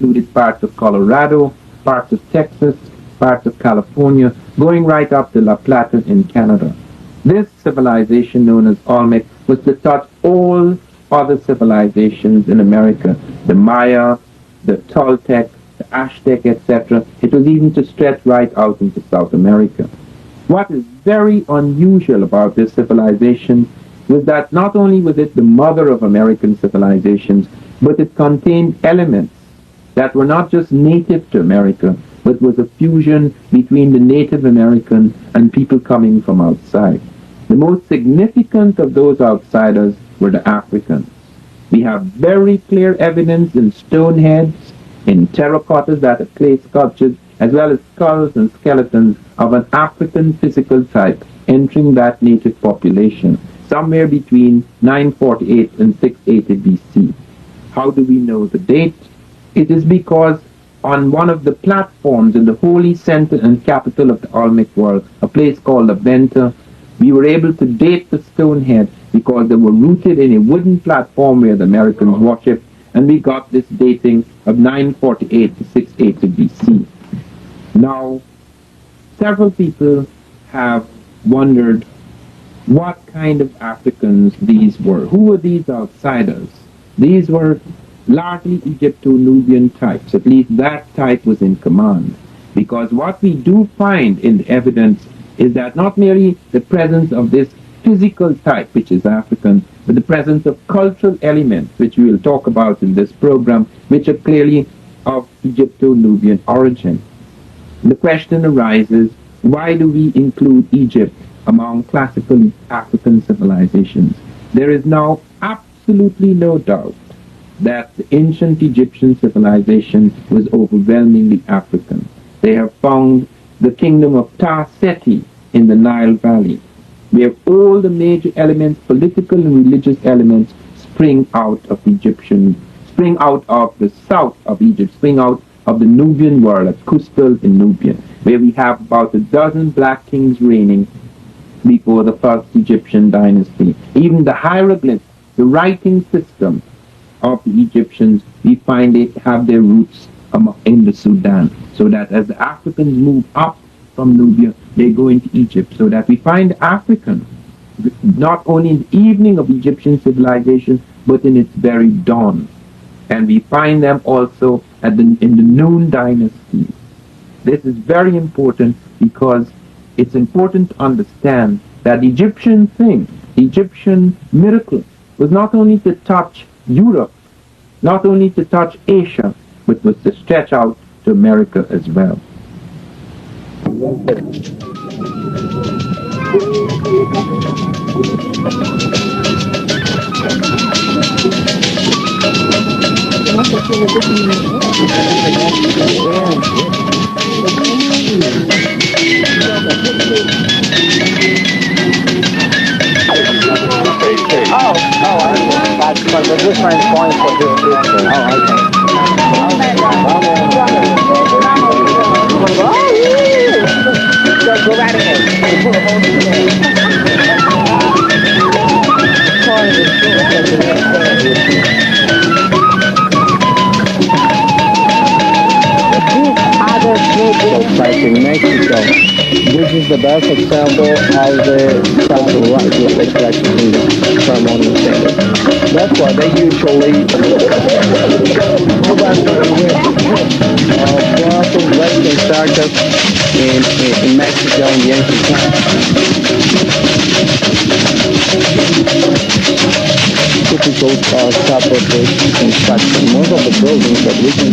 included parts of Colorado, parts of Texas, parts of California, going right up to La Plata in Canada. This civilization known as Olmec was to touch all other civilizations in America, the Maya, the Toltec, the Aztec, etc. It was even to stretch right out into South America. What is very unusual about this civilization was that not only was it the mother of American civilizations, but it contained elements that were not just native to America, but was a fusion between the Native American and people coming from outside. The most significant of those outsiders were the Africans. We have very clear evidence in stone heads, in terracottas that are clay sculptures, as well as skulls and skeletons of an African physical type entering that native population, somewhere between 948 and 680 BC. How do we know the date? It is because on one of the platforms in the holy center and capital of the Olmec world, a place called La Venta, we were able to date the stone head because they were rooted in a wooden platform where the Americans worshipped, and we got this dating of 948 to 680 BC. Now, several people have wondered what kind of Africans these were. Who were these outsiders? These were largely Egypto-Nubian types. At least that type was in command. Because what we do find in the evidence is that not merely the presence of this physical type, which is African, but the presence of cultural elements, which we will talk about in this program, which are clearly of Egypto-Nubian origin. The question arises, why do we include Egypt among classical African civilizations? There is now absolutely no doubt that the ancient Egyptian civilization was overwhelmingly African. They have found the kingdom of Ta-Seti in the Nile Valley, where all the major elements, political and religious elements, spring out of the south of Egypt, spring out of the Nubian world, at Custal in Nubia, where we have about a dozen black kings reigning before the first Egyptian dynasty. Even the hieroglyphs, the writing system of the Egyptians, we find it have their roots in the Sudan, so that as the Africans move up from Nubia, they go into Egypt, so that we find Africans not only in the evening of Egyptian civilization, but in its very dawn. And we find them also in the noon dynasty. This is very important because it's important to understand that the Egyptian thing, the Egyptian miracle, was not only to touch Europe, not only to touch Asia, but was to stretch out to America as well. That's for the different points for this picture. Go right ahead. Other project like in Mexico, this is the best example of the cultural rights that they practice in the ceremonial centers. That's why they usually brothel, Western circus in Mexico in the ancient times. Typical separate construction. Most of the buildings that we can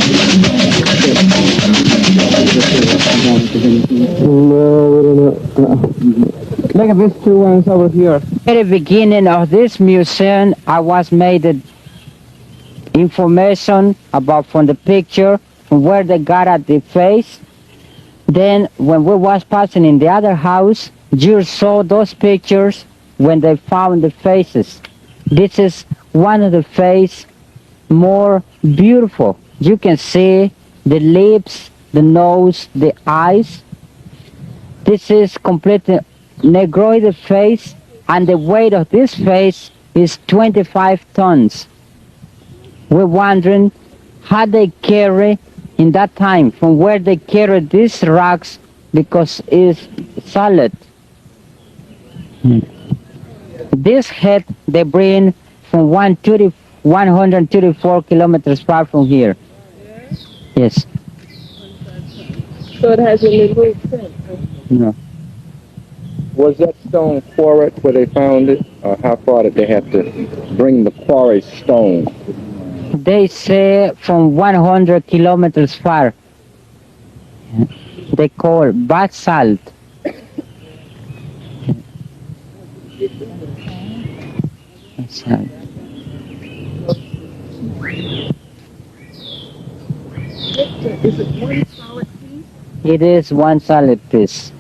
Look at these two ones over here. At the beginning of this museum, I was made information about from the picture, from where they got at the face. Then when we was passing in the other house, you saw those pictures when they found the faces. This is one of the face more beautiful. You can see the lips, the nose, the eyes. This is completely negroid face, and the weight of this face is 25 tons. We're wondering how they carry in that time, from where they carry these rocks, because it's solid. This head they bring from 134 kilometers far from here. Yes. So it hasn't been moved since. No. Was that stone quarried where they found it? Or how far did they have to bring the quarry stone? They say from 100 kilometers far. They call basalt. Basalt. Is it one solid piece? It is one solid piece.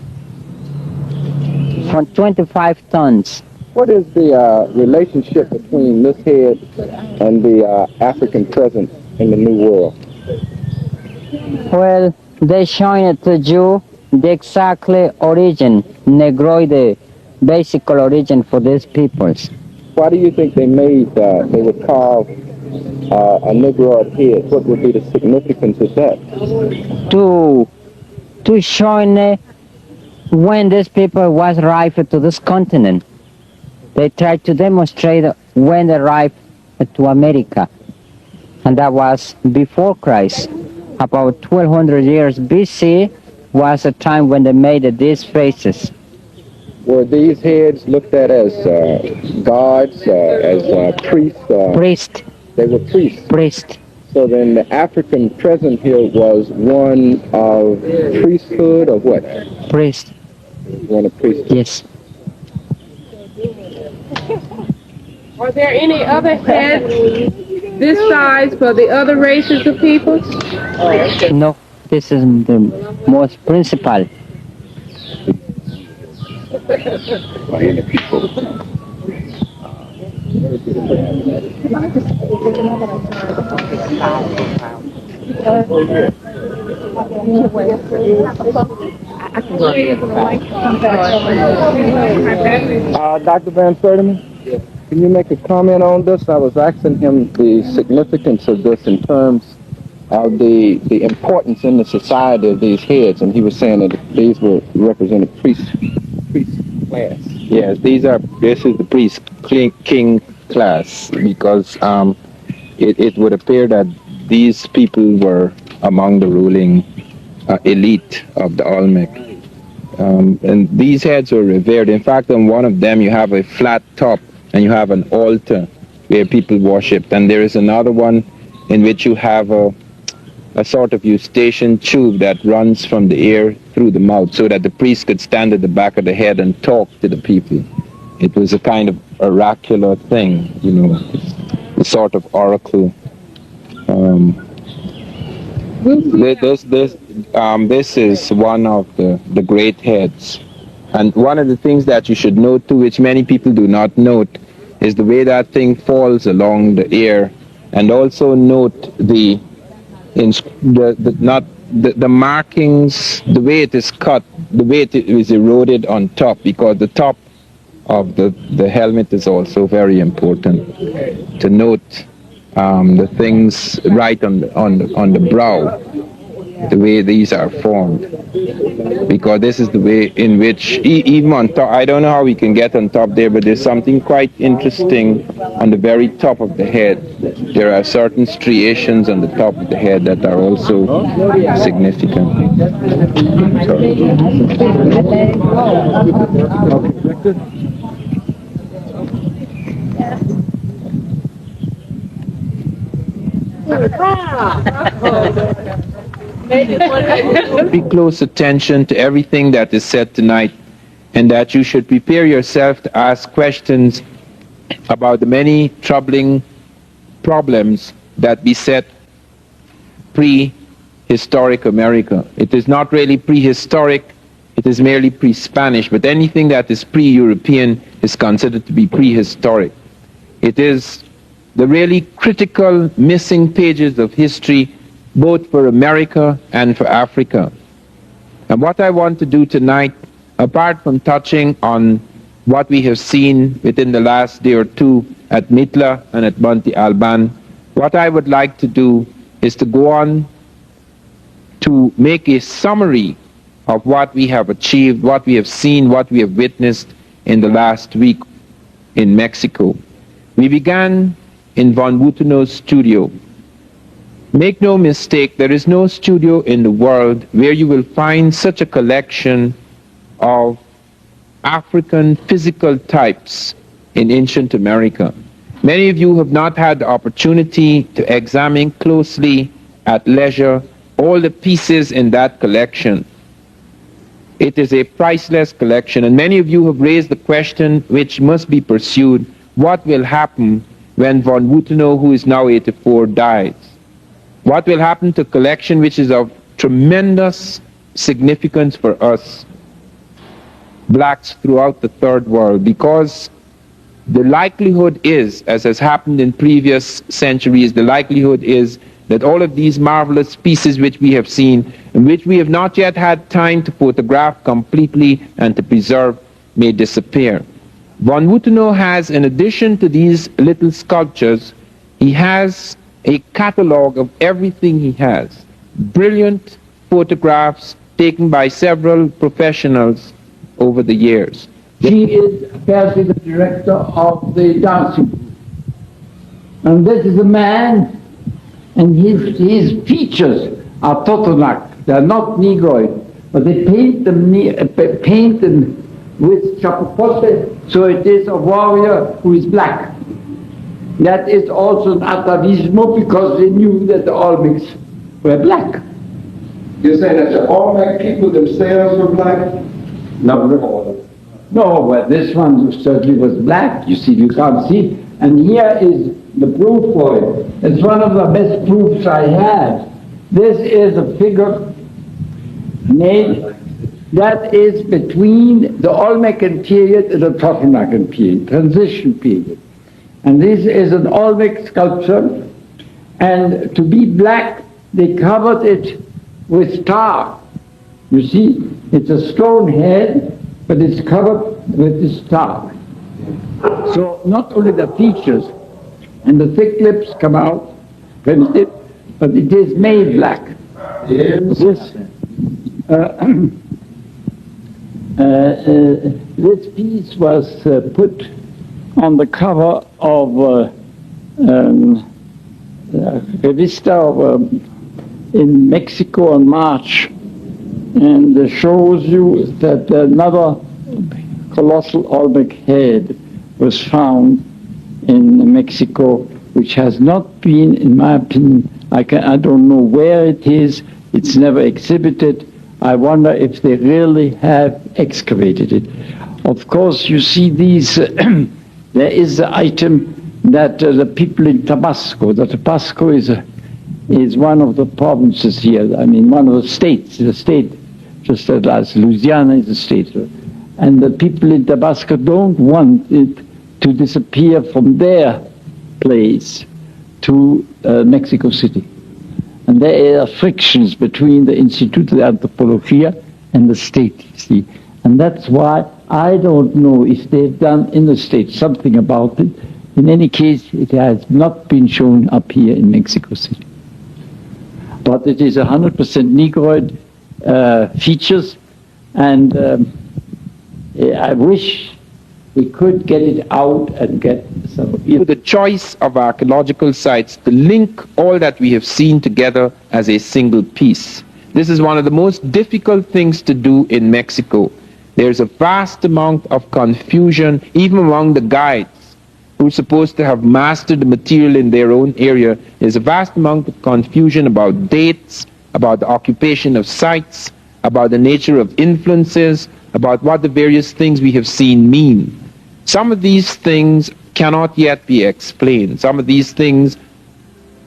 From 25 tons. What is the relationship between this head and the African presence in the New World? Well, they showing it to you the exactly origin, Negroid, basic origin for these peoples. Why do you think they made, they would carve a Negroid head? What would be the significance of that? To show when these people was arrived to this continent. They tried to demonstrate when they arrived to America. And that was before Christ. About 1200 years BC was a time when they made these faces. Were these heads looked at as gods, as priests? Priest. They were priests. Priest. So then the African present here was one of priesthood or what? Priest. One of priesthood. Yes. Are there any other heads this size for the other races of people? No, this is the most principal. By any people. Dr. Van Sertima, can you make a comment on this? I was asking him the significance of this in terms of the importance in the society of these heads, and he was saying that these were represented priest class. Yes, this is the priest king class, because it would appear that these people were among the ruling elite of the Olmec. And these heads were revered. In fact, on one of them you have a flat top and you have an altar where people worshipped. And there is another one in which you have a sort of eustachian tube that runs from the ear through the mouth, so that the priest could stand at the back of the head and talk to the people. It was a kind of oracular thing, you know, a sort of oracle. This is one of the great heads. And one of the things that you should note too, which many people do not note, is the way that thing falls along the ear. And also note the markings, the way it is cut, the way it is eroded on top, because the top of the helmet is also very important to note. The things right on the brow, the way these are formed, because this is the way in which even on top, I don't know how we can get on top there, but there's something quite interesting on the very top of the head. There are certain striations on the top of the head that are also significant. Pay close attention to everything that is said tonight, and that you should prepare yourself to ask questions about the many troubling problems that beset prehistoric America. It is not really prehistoric, it is merely pre-Spanish, but anything that is pre-European is considered to be prehistoric. It is the really critical missing pages of history, both for America and for Africa. And what I want to do tonight, apart from touching on what we have seen within the last day or two at Mitla and at Monte Alban, what I would like to do is to go on to make a summary of what we have achieved, what we have seen, what we have witnessed in the last week in Mexico. We began in von Wuthenau's studio. Make no mistake, there is no studio in the world where you will find such a collection of African physical types in ancient America. Many of you have not had the opportunity to examine closely at leisure all the pieces in that collection. It is a priceless collection, and many of you have raised the question which must be pursued: what will happen when von Wuthenau, who is now 84, dies? What will happen to a collection which is of tremendous significance for us blacks throughout the third world? Because the likelihood is, as has happened in previous centuries, the likelihood is that all of these marvelous pieces which we have seen, and which we have not yet had time to photograph completely and to preserve, may disappear. Von Wuthenau has, in addition to these little sculptures, he has a catalogue of everything he has. Brilliant photographs taken by several professionals over the years. He is apparently the director of the dancing group. And this is a man, and his features are Totonac. They are not Negroid, but they paint them with chapapote, so it is a warrior who is black. That is also an atavismo, because they knew that the Olmecs were black. You're saying that the Olmec people themselves were black? No, well, this one certainly was black. You see, you can't see. And here is the proof for it. It's one of the best proofs I have. This is a figure made that is between the Olmecan period and the Totonacan period, transition period. And this is an Olmec sculpture, and to be black, they covered it with tar. You see, it's a stone head, but it's covered with this tar. So not only the features and the thick lips come out, printed, but it is made black. This piece was put on the cover of Revista in Mexico in March, and shows you that another colossal Olmec head was found in Mexico, which has not been, in my opinion, I don't know where it is, it's never exhibited. I wonder if they really have excavated it. Of course, you see these, there is the item that the people in Tabasco is one of the provinces here, I mean one of the states, the state, just as Louisiana is a state. And the people in Tabasco don't want it to disappear from their place to Mexico City. And there are frictions between the Instituto de Antropología and the state, you see. And that's why I don't know if they've done in the state something about it. In any case, it has not been shown up here in Mexico City. But it is 100% Negroid features, and I wish we could get it out and get some of it. The choice of archaeological sites to link all that we have seen together as a single piece. This is one of the most difficult things to do in Mexico. There's a vast amount of confusion, even among the guides who are supposed to have mastered the material in their own area. There's a vast amount of confusion about dates, about the occupation of sites, about the nature of influences, about what the various things we have seen mean. Some of these things cannot yet be explained. Some of these things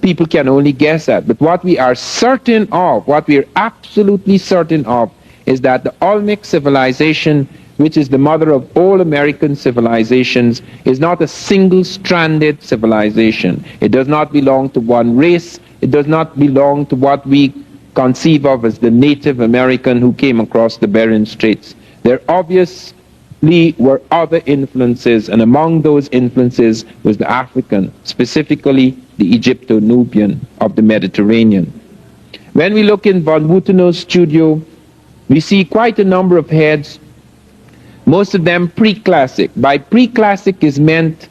people can only guess at. But what we are certain of, what we are absolutely certain of, is that the Olmec civilization, which is the mother of all American civilizations, is not a single-stranded civilization. It does not belong to one race. It does not belong to what we conceive of as the Native American who came across the Bering Straits. There obviously were other influences, and among those influences was the African, specifically the Egypto-Nubian of the Mediterranean. When we look in von Wuthenau's studio, we see quite a number of heads, most of them pre-classic. By pre-classic is meant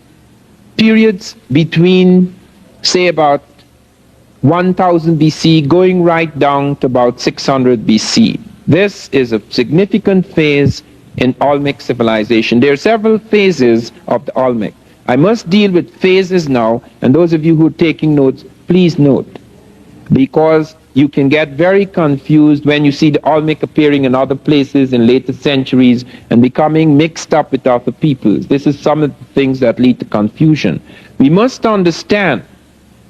periods between, say, about 1000 BC going right down to about 600 BC. This is a significant phase in Olmec civilization. There are several phases of the Olmec. I must deal with phases now, and those of you who are taking notes, please note, because you can get very confused when you see the Olmec appearing in other places in later centuries and becoming mixed up with other peoples. This is some of the things that lead to confusion. We must understand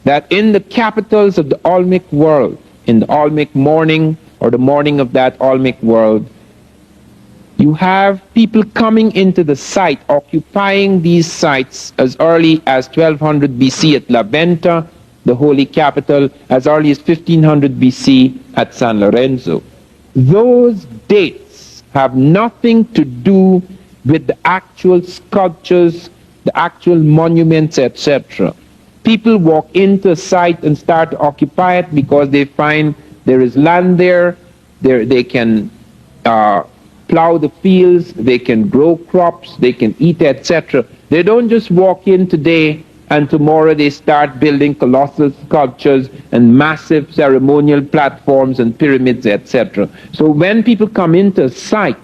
that in the capitals of the Olmec world, in the Olmec morning or the morning of that Olmec world, you have people coming into the site, occupying these sites as early as 1200 BC at La Venta, the holy capital, as early as 1500 BC at San Lorenzo. Those dates have nothing to do with the actual sculptures, the actual monuments, etc. People walk into a site and start to occupy it because they find there is land there, they can plow the fields, they can grow crops, they can eat, etc. They don't just walk in today and tomorrow they start building colossal sculptures and massive ceremonial platforms and pyramids, etc. So when people come into a site,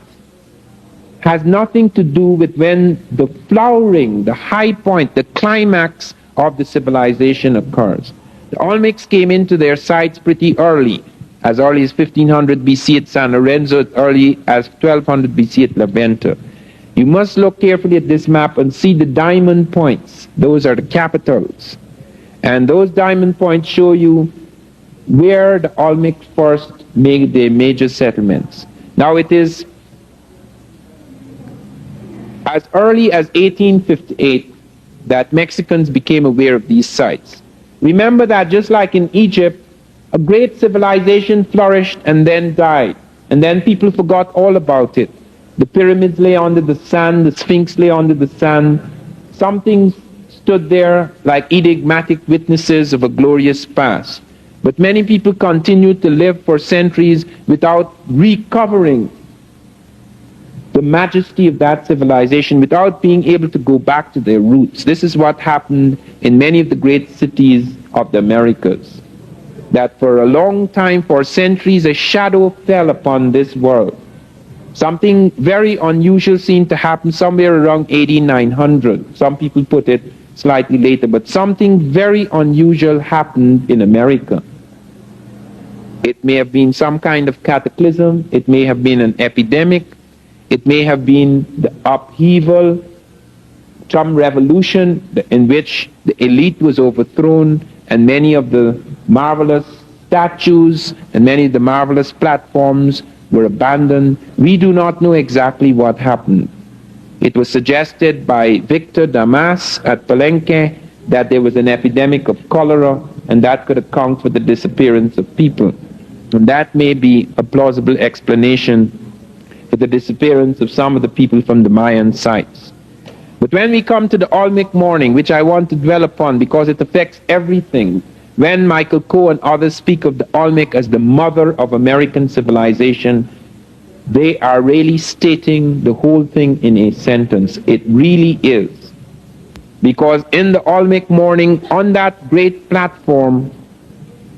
has nothing to do with when the flowering, the high point, the climax of the civilization occurs. The Olmecs came into their sites pretty early as 1500 BC at San Lorenzo, as early as 1200 BC at La Venta. You must look carefully at this map and see the diamond points. Those are the capitals. And those diamond points show you where the Olmecs first made their major settlements. Now it is as early as 1858 that Mexicans became aware of these sites. Remember that just like in Egypt, a great civilization flourished and then died. And then people forgot all about it. The pyramids lay under the sand, the Sphinx lay under the sand. Something stood there like enigmatic witnesses of a glorious past. But many people continued to live for centuries without recovering the majesty of that civilization, without being able to go back to their roots. This is what happened in many of the great cities of the Americas. That for a long time, for centuries, a shadow fell upon this world. Something very unusual seemed to happen somewhere around 8900. Some people put it slightly later, but something very unusual happened in America. It may have been some kind of cataclysm, it may have been an epidemic, it may have been the upheaval, some revolution in which the elite was overthrown and many of the marvelous statues and many of the marvelous platforms were abandoned. We do not know exactly what happened. It was suggested by Victor Damas at Palenque that there was an epidemic of cholera and that could account for the disappearance of people. And that may be a plausible explanation for the disappearance of some of the people from the Mayan sites. But when we come to the Olmec morning, which I want to dwell upon because it affects everything, when Michael Coe and others speak of the Olmec as the mother of American civilization, they are really stating the whole thing in a sentence. It really is. Because in the Olmec morning, on that great platform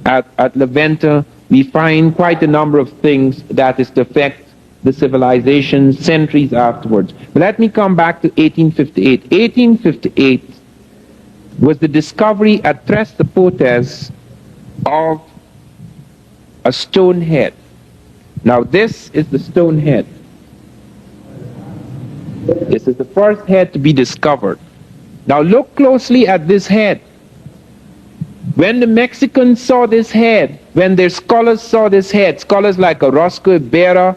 at La Venta, we find quite a number of things that is to affect the civilization centuries afterwards. But let me come back to 1858. 1858 was the discovery at Tres Zapotes of a stone head. Now this is the stone head. This is the first head to be discovered. Now look closely at this head. When the Mexicans saw this head, when their scholars saw this head, scholars like Orozco Ibarra,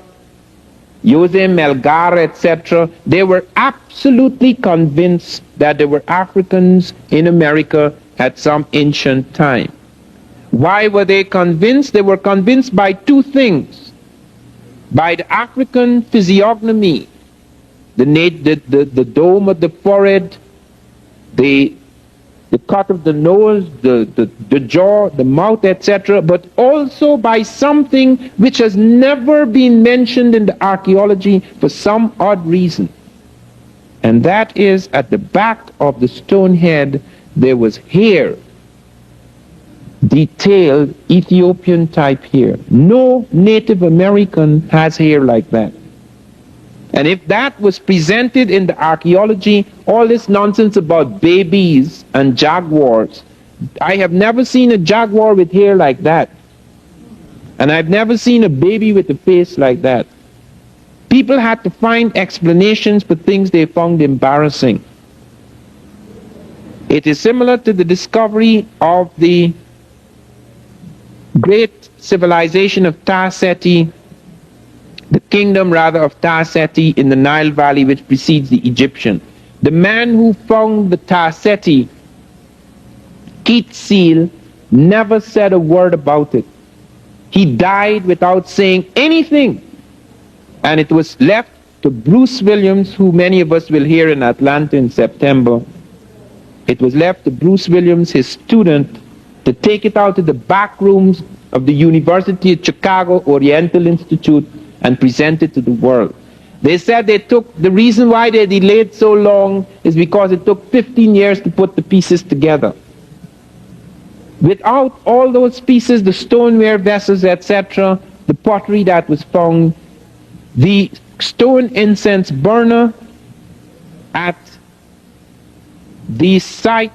Jose Melgar, etc., they were absolutely convinced that there were Africans in America at some ancient time. Why were they convinced? They were convinced by two things. By the African physiognomy, the dome of the forehead, the the cut of the nose, the jaw, the mouth, etc., but also by something which has never been mentioned in the archaeology for some odd reason. And that is, at the back of the stone head, there was hair, detailed Ethiopian type hair. No Native American has hair like that. And if that was presented in the archaeology, all this nonsense about babies and jaguars, I have never seen a jaguar with hair like that. And I've never seen a baby with a face like that. People had to find explanations for things they found embarrassing. It is similar to the discovery of the great civilization of Ta-Seti, the kingdom rather of Ta-Seti in the Nile Valley, which precedes the Egyptian. The man who found the Ta-Seti Keat seal never said a word about it. He died without saying anything. And it was left to Bruce Williams, who many of us will hear in Atlanta in September. It was left to Bruce Williams, his student, to take it out to the back rooms of the University of Chicago Oriental Institute and present it to the world. They said the reason why they delayed so long is because it took 15 years to put the pieces together. Without all those pieces, the stoneware vessels, etc., the pottery that was found, the stone incense burner at the site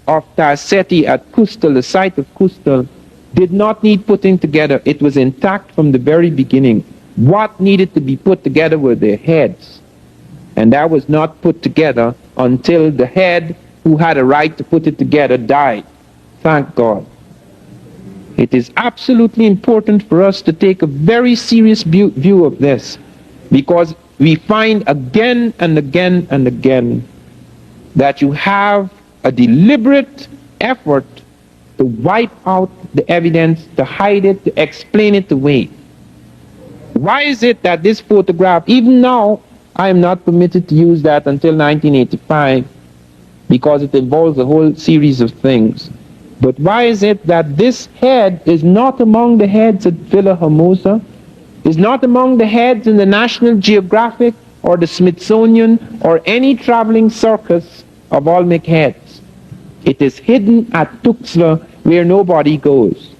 of Ta-Seti at Kustal, the site of Kustal, did not need putting together. It was intact from the very beginning. What needed to be put together were their heads. And that was not put together until the head who had a right to put it together died. Thank God. It is absolutely important for us to take a very serious view of this, because we find again and again and again that you have a deliberate effort to wipe out the evidence, to hide it, to explain it away. Why is it that this photograph, even now, I am not permitted to use that until 1985, because it involves a whole series of things. But why is it that this head is not among the heads at Villa Hermosa, is not among the heads in the National Geographic or the Smithsonian or any traveling circus of Olmec heads? It is hidden at Tuxtla, where nobody goes.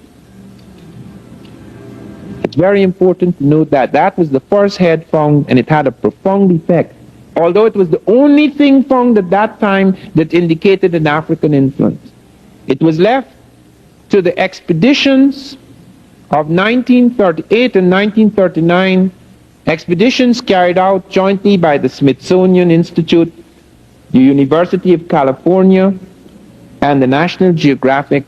It's very important to note that that was the first head found, and it had a profound effect, although it was the only thing found at that time that indicated an African influence. It was left to the expeditions of 1938 and 1939, expeditions carried out jointly by the Smithsonian Institute, the University of California, and the National Geographic,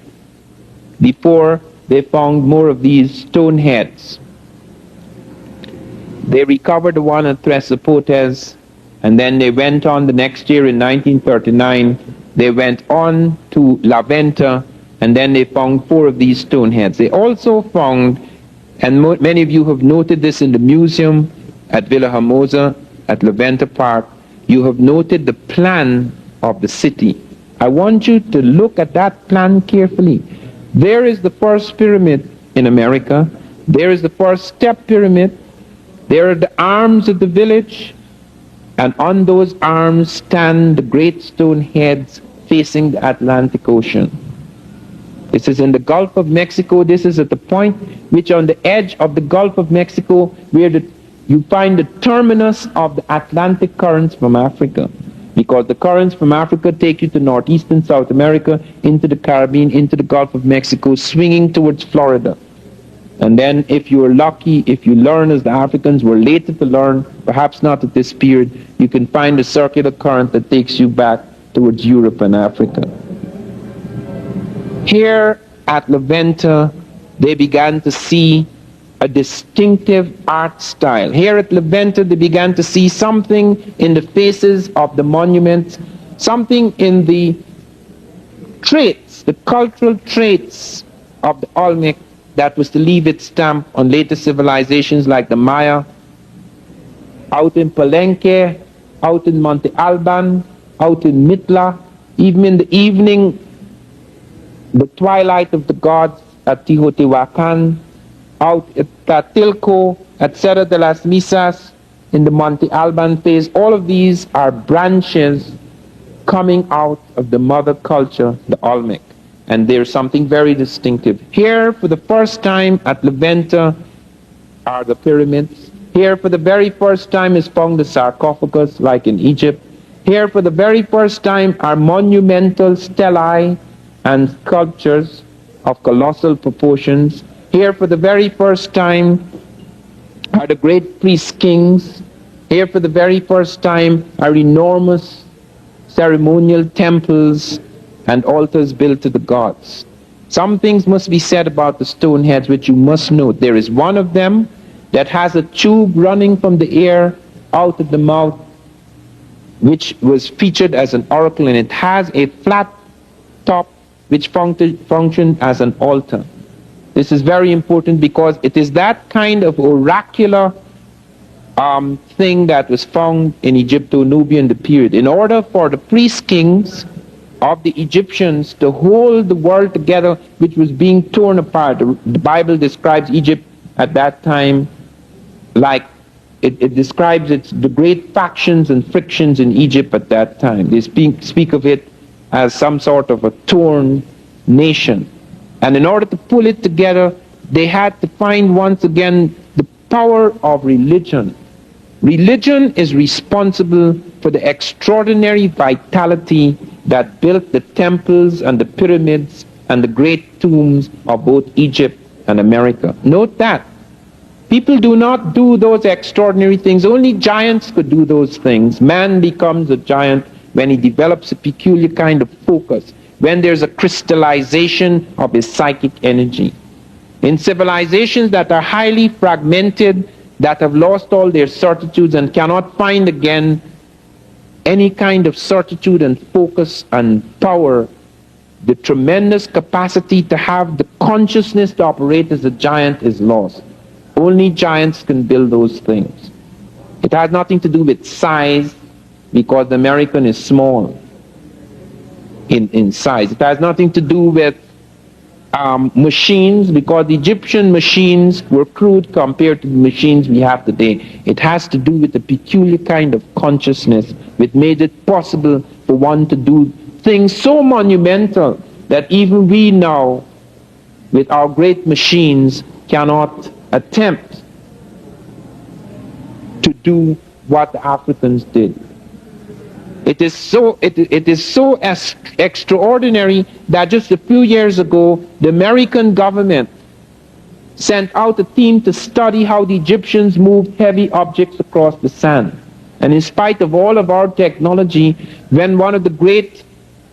before they found more of these stone heads. They recovered the one at Tres Zapotes, and then they went on the next year in 1939. They went on to La Venta, and then they found 4 of these stone heads. They also found, and many of you have noted this in the museum at Villa Hermosa, at La Venta Park, you have noted the plan of the city. I want you to look at that plan carefully. There is the first pyramid in America. There is the first step pyramid. There are the arms of the village. And on those arms stand the great stone heads facing the Atlantic Ocean. This is in the Gulf of Mexico. This is at the point which on the edge of the Gulf of Mexico where you find the terminus of the Atlantic currents from Africa. Because the currents from Africa take you to northeastern South America, into the Caribbean, into the Gulf of Mexico, swinging towards Florida. And then if you are lucky, if you learn as the Africans were later to learn, perhaps not at this period, you can find a circular current that takes you back towards Europe and Africa. Here at La Venta, they began to see a distinctive art style. Here at La Venta, they began to see something in the faces of the monuments, something in the traits, the cultural traits of the Olmec that was to leave its stamp on later civilizations like the Maya, out in Palenque, out in Monte Alban, out in Mitla, Even in the evening, the twilight of the gods at Teotihuacan, out at Tatilco, at Cerro de las Misas, in the Monte Alban phase, all of these are branches coming out of the mother culture, the Olmec. And there's something very distinctive. Here, for the first time at Levanta, are the pyramids. Here, for the very first time, is found the sarcophagus, like in Egypt. Here, for the very first time, are monumental stelae and sculptures of colossal proportions. Here, for the very first time, are the great priest kings. Here, for the very first time, are enormous ceremonial temples and altars built to the gods. Some things must be said about the stone heads, which you must note. There is one of them that has a tube running from the ear out of the mouth, which was featured as an oracle, and it has a flat top which functioned as an altar. This is very important because it is that kind of oracular thing that was found in Egypto-Nubian the period. In order for the priest kings of the Egyptians to hold the world together, which was being torn apart, the Bible describes Egypt at that time like it describes the great factions and frictions in Egypt at that time. They speak of it as some sort of a torn nation. And in order to pull it together, they had to find once again the power of religion. Religion is responsible for the extraordinary vitality that built the temples and the pyramids and the great tombs of both Egypt and America. Note that. People do not do those extraordinary things. Only giants could do those things. Man becomes a giant when he develops a peculiar kind of focus, when there's a crystallization of his psychic energy. In civilizations that are highly fragmented, that have lost all their certitudes and cannot find again any kind of certitude and focus and power, the tremendous capacity to have the consciousness to operate as a giant is lost. Only giants can build those things. It has nothing to do with size, because the American is small in size. It has nothing to do with machines, because the Egyptian machines were crude compared to the machines we have today. It has to do with a peculiar kind of consciousness which made it possible for one to do things so monumental that even we now, with our great machines, cannot attempt to do what the Africans did. It is so extraordinary that just a few years ago, the American government sent out a team to study how the Egyptians moved heavy objects across the sand. And in spite of all of our technology, when one of the great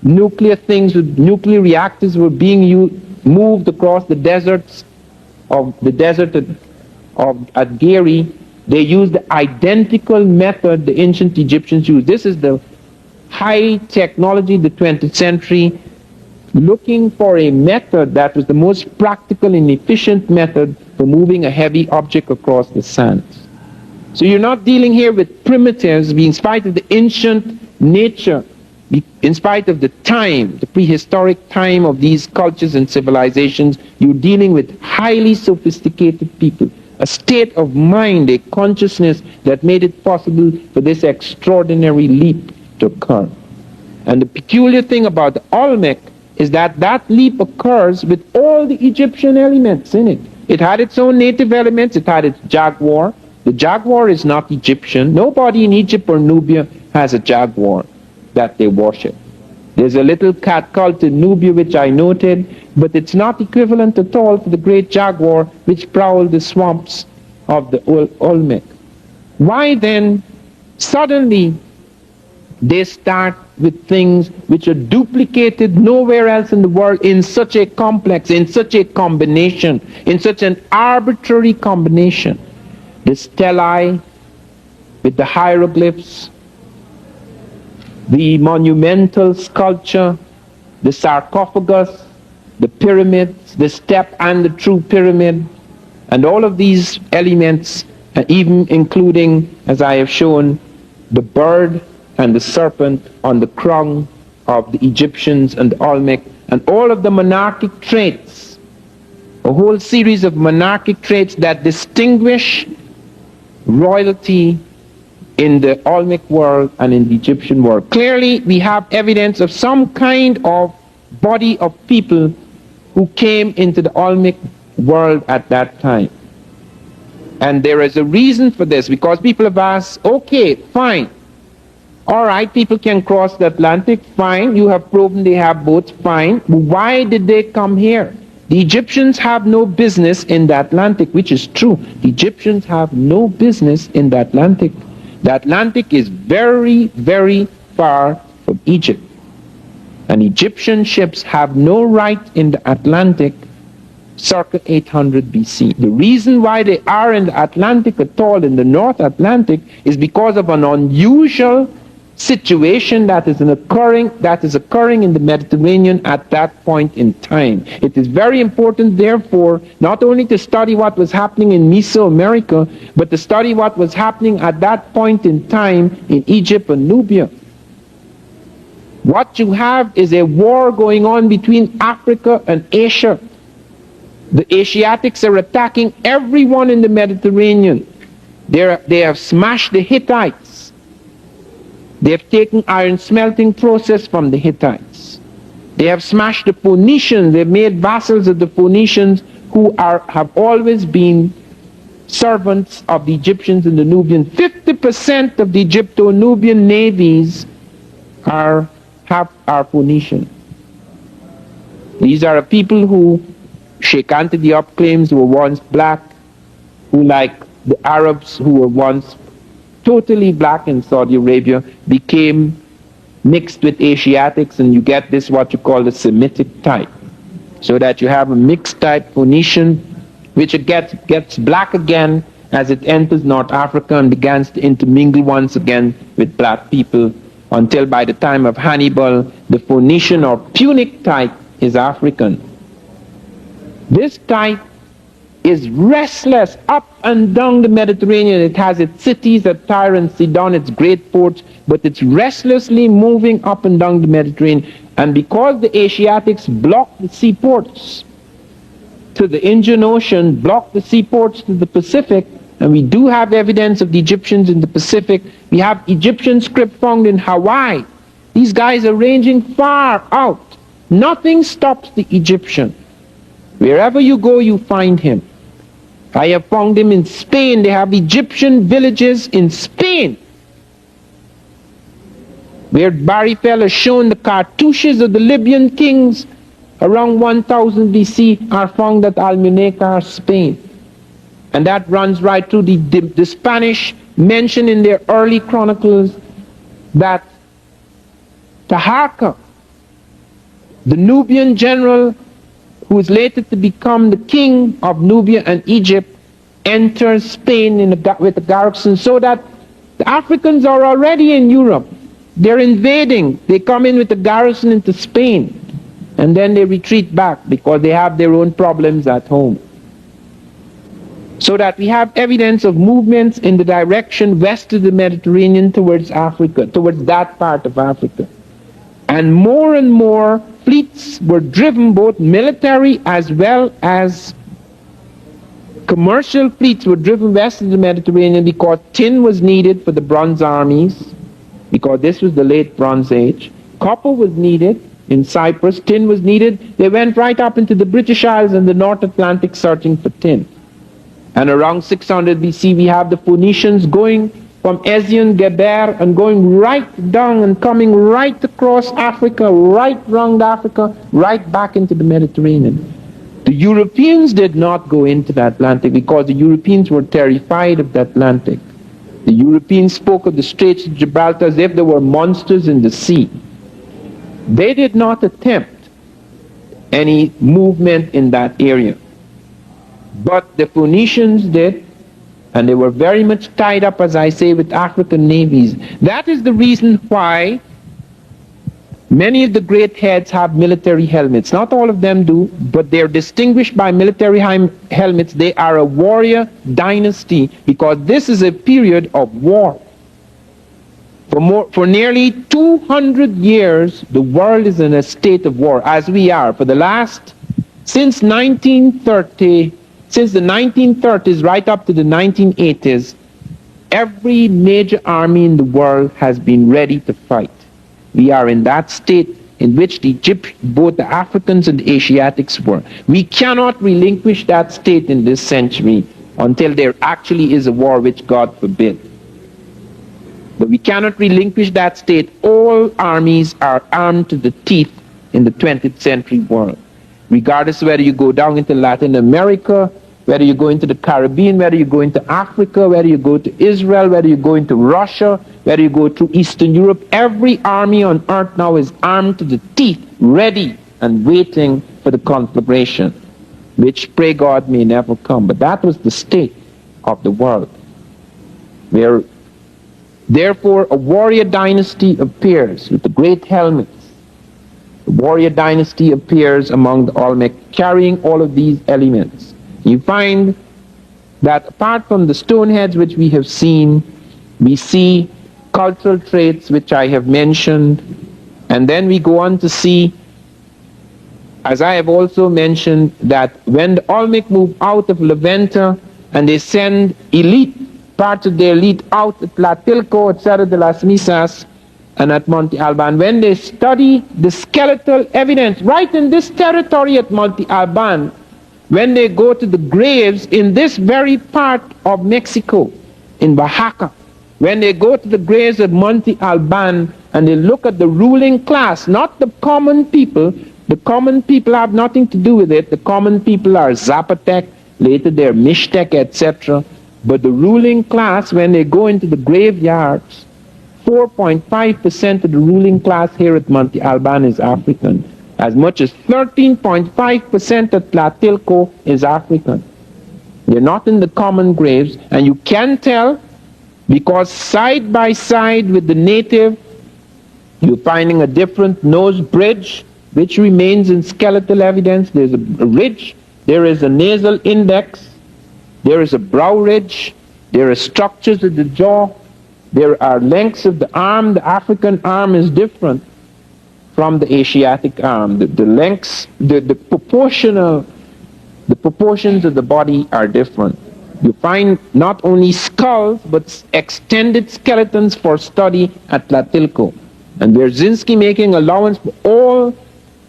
nuclear things with nuclear reactors were being moved across the deserts at Gary, they used the identical method the ancient Egyptians used. This is the high technology, the 20th century, looking for a method that was the most practical and efficient method for moving a heavy object across the sands. So you're not dealing here with primitives, in spite of the ancient nature, in spite of the time, the prehistoric time of these cultures and civilizations. You're dealing with highly sophisticated people, a state of mind, a consciousness that made it possible for this extraordinary leap to occur. And the peculiar thing about the Olmec is that that leap occurs with all the Egyptian elements in it. It had its own native elements. It had its jaguar. The jaguar is not Egyptian. Nobody in Egypt or Nubia has a jaguar that they worship. There's a little cat called the Nubia, which I noted, but it's not equivalent at all to the great jaguar which prowled the swamps of the Olmec. Why then suddenly they start with things which are duplicated nowhere else in the world in such a complex, in such a combination, in such an arbitrary combination? The stelae with the hieroglyphs, the monumental sculpture, the sarcophagus, the pyramids, the step and the true pyramid, and all of these elements, even including, as I have shown, the bird and the serpent on the crown of the Egyptians and the Olmec, and all of the monarchic traits, a whole series of monarchic traits that distinguish royalty in the Olmec world and in the Egyptian world. Clearly, we have evidence of some kind of body of people who came into the Olmec world at that time. And there is a reason for this, because people have asked, okay, fine, all right, people can cross the Atlantic, fine, you have proven they have boats, fine, why did they come here? The Egyptians have no business in the Atlantic, which is true. The Egyptians have no business in the Atlantic. The Atlantic is very, very far from Egypt. And Egyptian ships have no right in the Atlantic circa 800 BC. The reason why they are in the Atlantic at all, in the North Atlantic, is because of an unusual situation that is occurring in the Mediterranean at that point in time. It is very important, therefore, not only to study what was happening in Mesoamerica, but to study what was happening at that point in time in Egypt and Nubia. What you have is a war going on between Africa and Asia. The Asiatics are attacking everyone in the Mediterranean. They have smashed the Hittites. They have taken iron smelting process from the Hittites. They have smashed the Phoenicians. They've made vassals of the Phoenicians, who have always been servants of the Egyptians and the Nubians. 50% of the Egypto-Nubian navies are Phoenician. These are people who Sheikh Anta Diop claims were once black, who, like the Arabs who were once totally black in Saudi Arabia, became mixed with Asiatics, and you get this, what you call the Semitic type. So that you have a mixed type Phoenician, which it gets black again as it enters North Africa and begins to intermingle once again with black people, until by the time of Hannibal, the Phoenician or Punic type is African. This type is restless up and down the Mediterranean. It has its cities at Tyre and Sidon, its great ports, but it's restlessly moving up and down the Mediterranean. And because the Asiatics block the seaports to the Indian Ocean, block the seaports to the Pacific, and we do have evidence of the Egyptians in the Pacific. We have Egyptian script found in Hawaii. These guys are ranging far out. Nothing stops the Egyptian. Wherever you go, you find him. I have found him in Spain. They have Egyptian villages in Spain, where Barifel has shown the cartouches of the Libyan kings around 1000 BC are found at Almunecar, Spain. And that runs right through the Spanish mention in their early chronicles that Taharqa, the Nubian general who is later to become the king of Nubia and Egypt, enters Spain with a garrison, so that the Africans are already in Europe. They're invading. They come in with a garrison into Spain, and then they retreat back because they have their own problems at home. So that we have evidence of movements in the direction west of the Mediterranean towards Africa, towards that part of Africa. And more fleets were driven, both military as well as commercial fleets were driven west of the Mediterranean, because tin was needed for the bronze armies, because this was the late Bronze Age. Copper was needed in Cyprus, tin was needed. They went right up into the British Isles and the North Atlantic searching for tin. And around 600 BC, we have the Phoenicians going from Ezion Geber and going right down and coming right across Africa, right round Africa, right back into the Mediterranean. The Europeans did not go into the Atlantic because the Europeans were terrified of the Atlantic. The Europeans spoke of the Straits of Gibraltar as if there were monsters in the sea. They did not attempt any movement in that area. But the Phoenicians did, and they were very much tied up, as I say, with African navies. That is the reason why many of the great heads have military helmets. Not all of them do, but they're distinguished by military helmets. They are a warrior dynasty because this is a period of war. For nearly 200 years, the world is in a state of war, as we are. Since the 1930s right up to the 1980s, every major army in the world has been ready to fight. We are in that state in which both the Africans and the Asiatics were. We cannot relinquish that state in this century until there actually is a war, which God forbid. But we cannot relinquish that state. All armies are armed to the teeth in the 20th century world. Regardless of whether you go down into Latin America, whether you go into the Caribbean, whether you go into Africa, whether you go to Israel, whether you go into Russia, whether you go to Eastern Europe, every army on earth now is armed to the teeth, ready and waiting for the conflagration, which, pray God, may never come. But that was the state of the world, where therefore a warrior dynasty appears with the great helmets. The warrior dynasty appears among the Olmec, carrying all of these elements. You find that apart from the stone heads which we have seen, we see cultural traits which I have mentioned, and then we go on to see, as I have also mentioned, that when the Olmec move out of Levanta and they send parts of their elite out at Tlatilco, at Cerro de las Misas, and at Monte Alban, when they study the skeletal evidence right in this territory at Monte Alban, when they go to the graves in this very part of Mexico, in Oaxaca, when they go to the graves at Monte Alban and they look at the ruling class, not the common people have nothing to do with it. The common people are Zapotec, later they're Mixtec, etc. But the ruling class, when they go into the graveyards, 4.5% of the ruling class here at Monte Alban is African. As much as 13.5% at Tlatilco is African. They're not in the common graves, and you can tell because side by side with the native, you're finding a different nose bridge, which remains in skeletal evidence. There's a ridge, there is a nasal index, there is a brow ridge, there are structures of the jaw, there are lengths of the arm. The African arm is different from the Asiatic arm. The lengths, the proportions of the body are different. You find not only skulls, but extended skeletons for study at Tlatilco. And Wierzyński, making allowance for all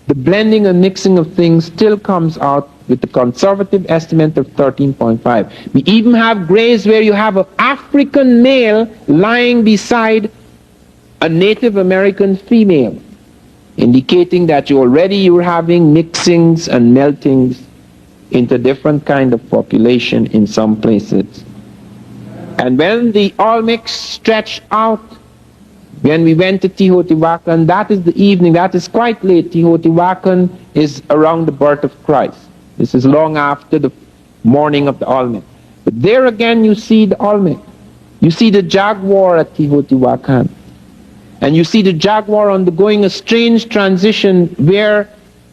the blending and mixing of things, still comes out with the conservative estimate of 13.5. We even have graves where you have an African male lying beside a Native American female, indicating that you're having mixings and meltings into different kind of population in some places. And when the Olmecs stretched out, when we went to Teotihuacan, that is the evening, that is quite late. Teotihuacan is around the birth of Christ. This is long after the morning of the Olmec. But there again you see the Olmec. You see the jaguar at Teotihuacan. And you see the jaguar undergoing a strange transition where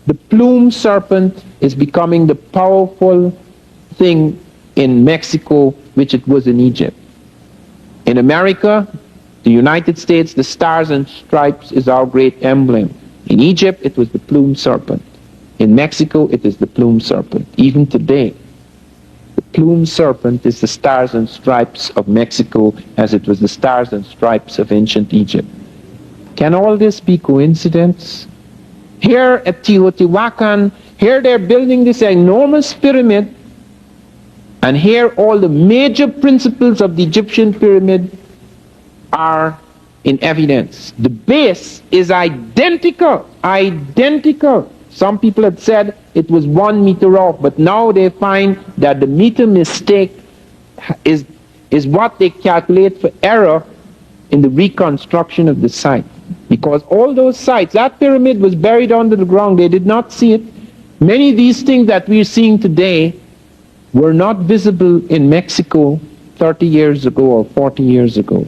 the plume serpent is becoming the powerful thing in Mexico, which it was in Egypt. In America, the United States, the stars and stripes is our great emblem. In Egypt, it was the plume serpent. In Mexico, it is the plume serpent. Even today, the plume serpent is the stars and stripes of Mexico as it was the stars and stripes of ancient Egypt. Can all this be coincidence? Here at Teotihuacan, here they're building this enormous pyramid, and here all the major principles of the Egyptian pyramid are in evidence. The base is identical. Some people had said it was 1 meter off, but now they find that the meter mistake is what they calculate for error in the reconstruction of the site. Because all those sites, that pyramid was buried under the ground, they did not see it. Many of these things that we're seeing today were not visible in Mexico 30 years ago or 40 years ago.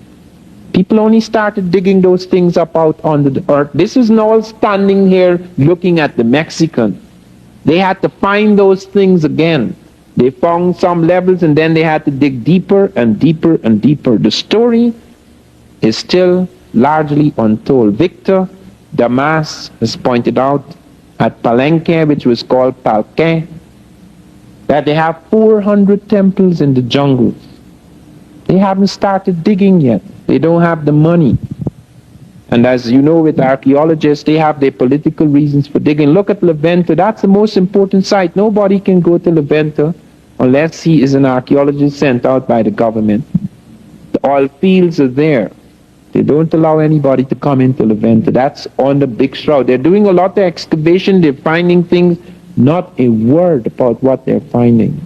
People only started digging those things up out under the earth. This is all standing here looking at the Mexican. They had to find those things again. They found some levels and then they had to dig deeper and deeper and deeper. The story is still largely untold. Victor Damas has pointed out at Palenque, which was called Palquin, that they have 400 temples in the jungles. They haven't started digging yet. They don't have the money. And as you know, with archaeologists, they have their political reasons for digging. Look at Levanta. That's the most important site. Nobody can go to Levanta unless he is an archaeologist sent out by the government. The oil fields are there. They don't allow anybody to come into Levanta. That's on the big shroud. They're doing a lot of excavation. They're finding things. Not a word about what they're finding.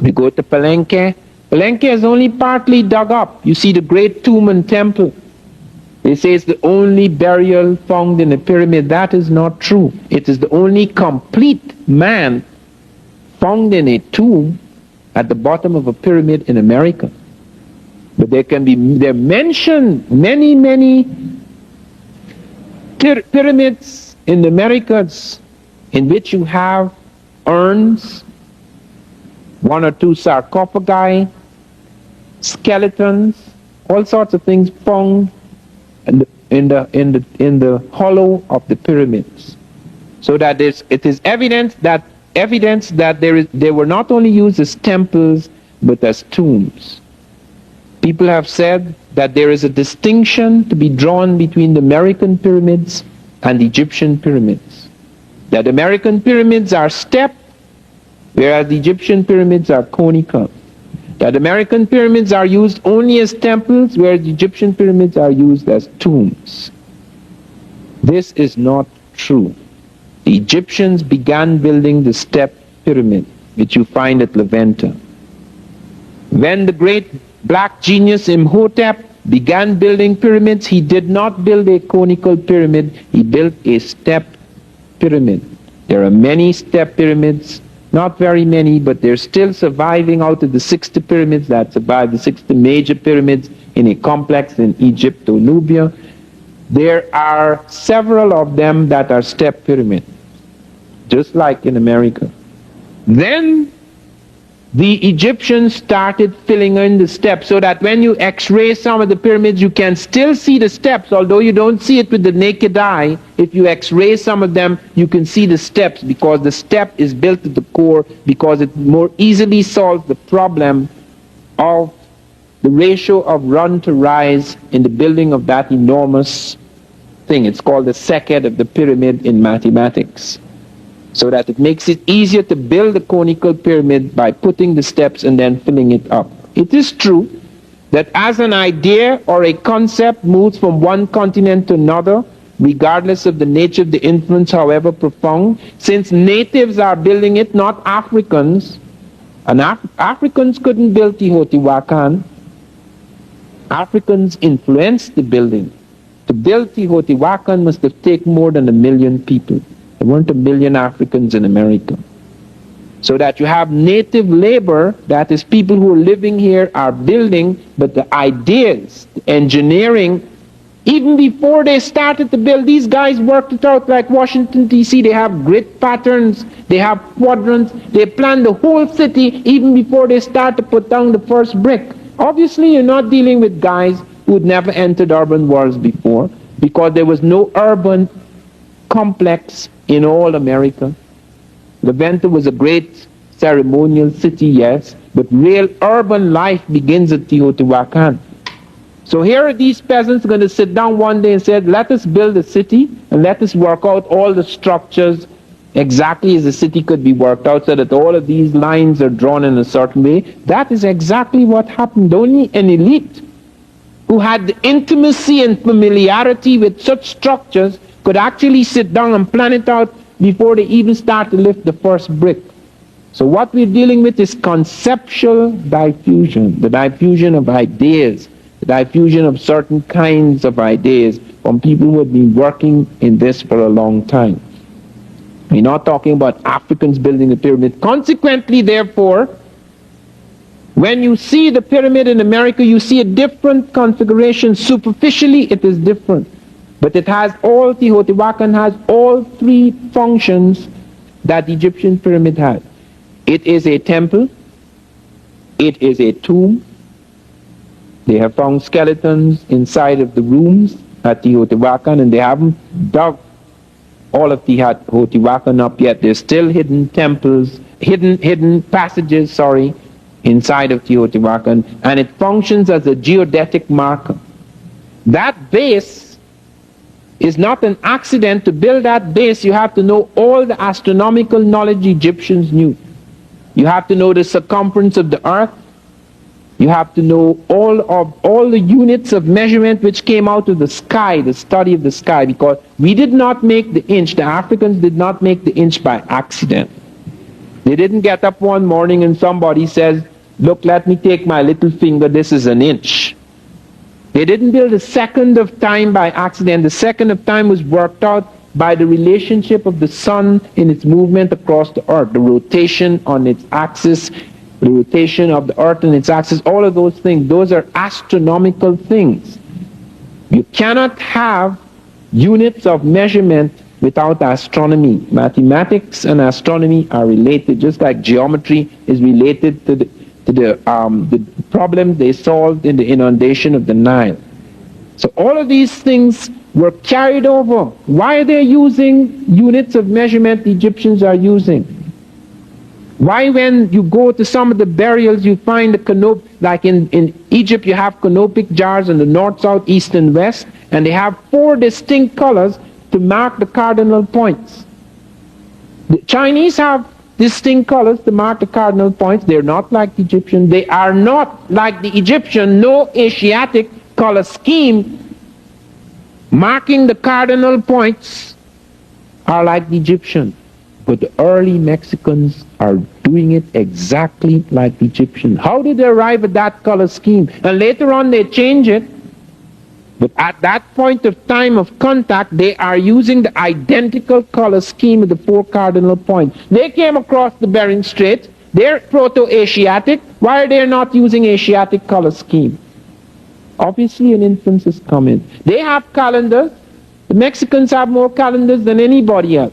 We go to Palenque. Palenque is only partly dug up. You see the great tomb and temple. They say it's the only burial found in a pyramid. That is not true. It is the only complete man found in a tomb at the bottom of a pyramid in America. But there mentioned many pyramids in the Americas in which you have urns, one or two sarcophagi, skeletons, all sorts of things found in the hollow of the pyramids. So that it is evidence that they were not only used as temples but as tombs. People have said that there is a distinction to be drawn between the American pyramids and the Egyptian pyramids. That American pyramids are stepped, whereas the Egyptian pyramids are conical. That American pyramids are used only as temples, whereas the Egyptian pyramids are used as tombs. This is not true. The Egyptians began building the step pyramid, which you find at Levanta. When the great black genius Imhotep began building pyramids, he did not build a conical pyramid, he built a step pyramid. There are many step pyramids, not very many, but they're still surviving out of the 60 pyramids that survived, the 60 major pyramids in a complex in Egypt or Nubia. There are several of them that are step pyramids, just like in America. Then the Egyptians started filling in the steps so that when you x-ray some of the pyramids, you can still see the steps, although you don't see it with the naked eye. If you x-ray some of them, you can see the steps because the step is built to the core, because it more easily solves the problem of the ratio of run to rise in the building of that enormous thing. It's called the second of the pyramid in mathematics. So that it makes it easier to build a conical pyramid by putting the steps and then filling it up. It is true that as an idea or a concept moves from one continent to another, regardless of the nature of the influence, however profound, since natives are building it, not Africans, and Africans couldn't build Teotihuacan. Africans influenced the building. To build Teotihuacan must have taken more than 1 million people. There weren't 1 million Africans in America. So that you have native labor, that is people who are living here are building, but the ideas, the engineering, even before they started to build, these guys worked it out like Washington, D.C. They have grid patterns, they have quadrants, they plan the whole city even before they start to put down the first brick. Obviously, you're not dealing with guys who had never entered urban worlds before, because there was no urban complex in all America. Levanta was a great ceremonial city, yes, but real urban life begins at Teotihuacan. So here are these peasants going to sit down one day and say, let us build a city and let us work out all the structures exactly as the city could be worked out so that all of these lines are drawn in a certain way. That is exactly what happened. Only an elite who had the intimacy and familiarity with such structures could actually sit down and plan it out before they even start to lift the first brick. So what we're dealing with is conceptual diffusion, the diffusion of ideas, the diffusion of certain kinds of ideas from people who have been working in this for a long time. We're not talking about Africans building a pyramid. Consequently, therefore, when you see the pyramid in America, you see a different configuration. Superficially, it is different. But it has all, Teotihuacan has all three functions that the Egyptian pyramid had. It is a temple, it is a tomb, They have found skeletons inside of the rooms at Teotihuacan, and they haven't dug all of Teotihuacan up yet. There's still hidden temples, hidden passages, inside of Teotihuacan, and it functions as a geodetic marker. That base is not an accident. To build that base, you have to know all the astronomical knowledge Egyptians knew. You have to know the circumference of the earth. You have to know all the units of measurement which came out of the sky, the study of the sky, because we did not make the inch. The Africans did not make the inch by accident. They didn't get up one morning and somebody says, look, let me take my little finger, this is an inch. They didn't build a second of time by accident. The second of time was worked out by the relationship of the sun in its movement across the earth, the rotation on its axis, the rotation of the earth on its axis, all of those things. Those are astronomical things. You cannot have units of measurement without astronomy. Mathematics and astronomy are related, just like geometry is related to the problems they solved in the inundation of the Nile. So all of these things were carried over. Why are they using units of measurement the Egyptians are using? Why, when you go to some of the burials, you find the canop, like in Egypt, you have canopic jars in the north, south, east, and west, and they have 4 distinct colors to mark the cardinal points. The Chinese have distinct colors to mark the cardinal points. They're not like the Egyptian. They are not like the Egyptian. No Asiatic color scheme marking the cardinal points are like the Egyptian. But the early Mexicans are doing it exactly like the Egyptian. How did they arrive at that color scheme? And later on they change it. But at that point of time of contact, they are using the identical color scheme of the 4 cardinal points. They came across the Bering Strait. They're Proto-Asiatic. Why are they not using Asiatic color scheme? Obviously an inference has come in. They have calendars. The Mexicans have more calendars than anybody else.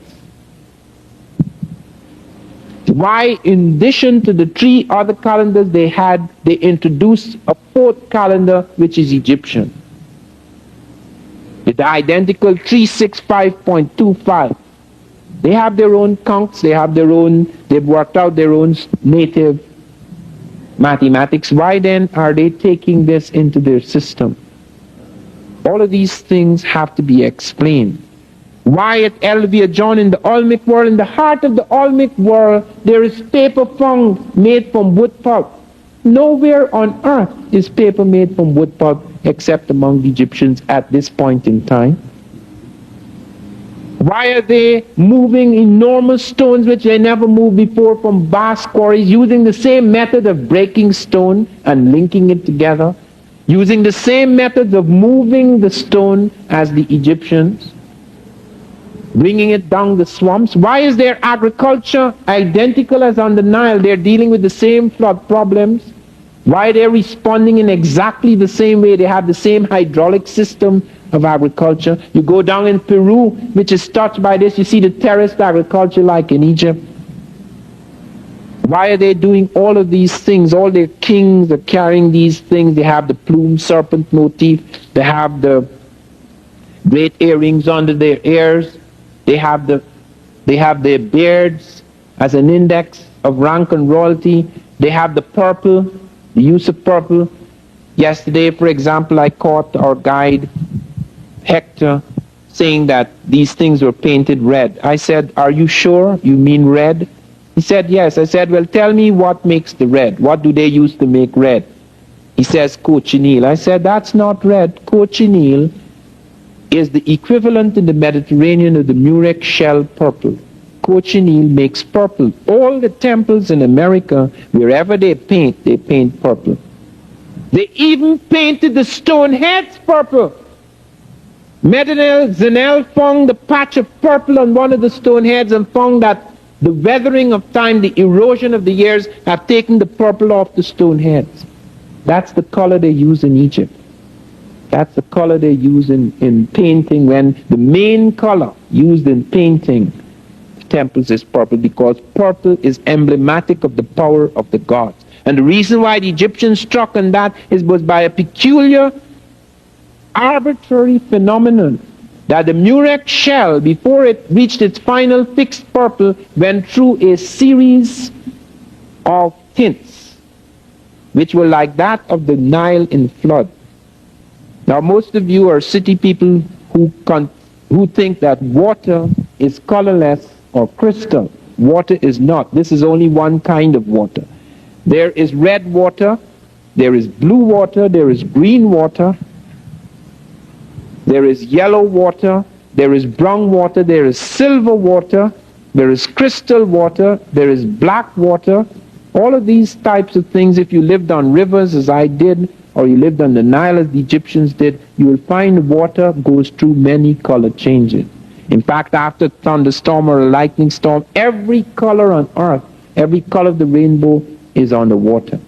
Why, in addition to the 3 other calendars they had, they introduced a 4th calendar, which is Egyptian. With the identical 365.25. They have their own counts, they've worked out their own native mathematics. Why then are they taking this into their system? All of these things have to be explained. Why at Elvia John in the Olmec world, in the heart of the Olmec world, there is paper found made from wood pulp. Nowhere on earth is paper made from wood pulp except among the Egyptians at this point in time. Why are they moving enormous stones which they never moved before from vast quarries, using the same method of breaking stone and linking it together, using the same methods of moving the stone as the Egyptians, bringing it down the swamps? Why is their agriculture identical as on the Nile? They're dealing with the same flood problems. Why they're responding in exactly the same way? They have the same hydraulic system of agriculture. You go down in Peru, which is touched by this, you see the terraced agriculture like in Egypt. Why are they doing all of these things? All their kings are carrying these things. They have the plume serpent motif. They have the great earrings under their ears. They have their beards as an index of rank and royalty. They have the purple, the use of purple. Yesterday, for example, I caught our guide, Hector, saying that these things were painted red. I said, are you sure you mean red? He said, yes. I said, well, tell me what makes the red. What do they use to make red? He says, cochineal. I said, that's not red. Cochineal is the equivalent in the Mediterranean of the murex shell purple. Cochineal makes purple. All the temples in America, wherever they paint purple. They even painted the stone heads purple. Medinel Zenel found the patch of purple on one of the stone heads and found that the weathering of time, the erosion of the years, have taken the purple off the stone heads. That's the color they use in Egypt. That's the color they use in painting, when the main color used in painting temples is purple, because purple is emblematic of the power of the gods. And the reason why the Egyptians struck on that was by a peculiar arbitrary phenomenon, that the murex shell, before it reached its final fixed purple, went through a series of tints, which were like that of the Nile in flood. Now, most of you are city people who think that water is colorless or crystal. Water is not. This is only one kind of water. There is red water, there is blue water, there is green water, there is yellow water, there is brown water, there is silver water, there is crystal water, there is black water. All of these types of things, if you lived on rivers as I did, or you lived on the Nile as the Egyptians did, you will find water goes through many color changes. In fact, after a thunderstorm or a lightning storm, every color on earth, every color of the rainbow is on the water.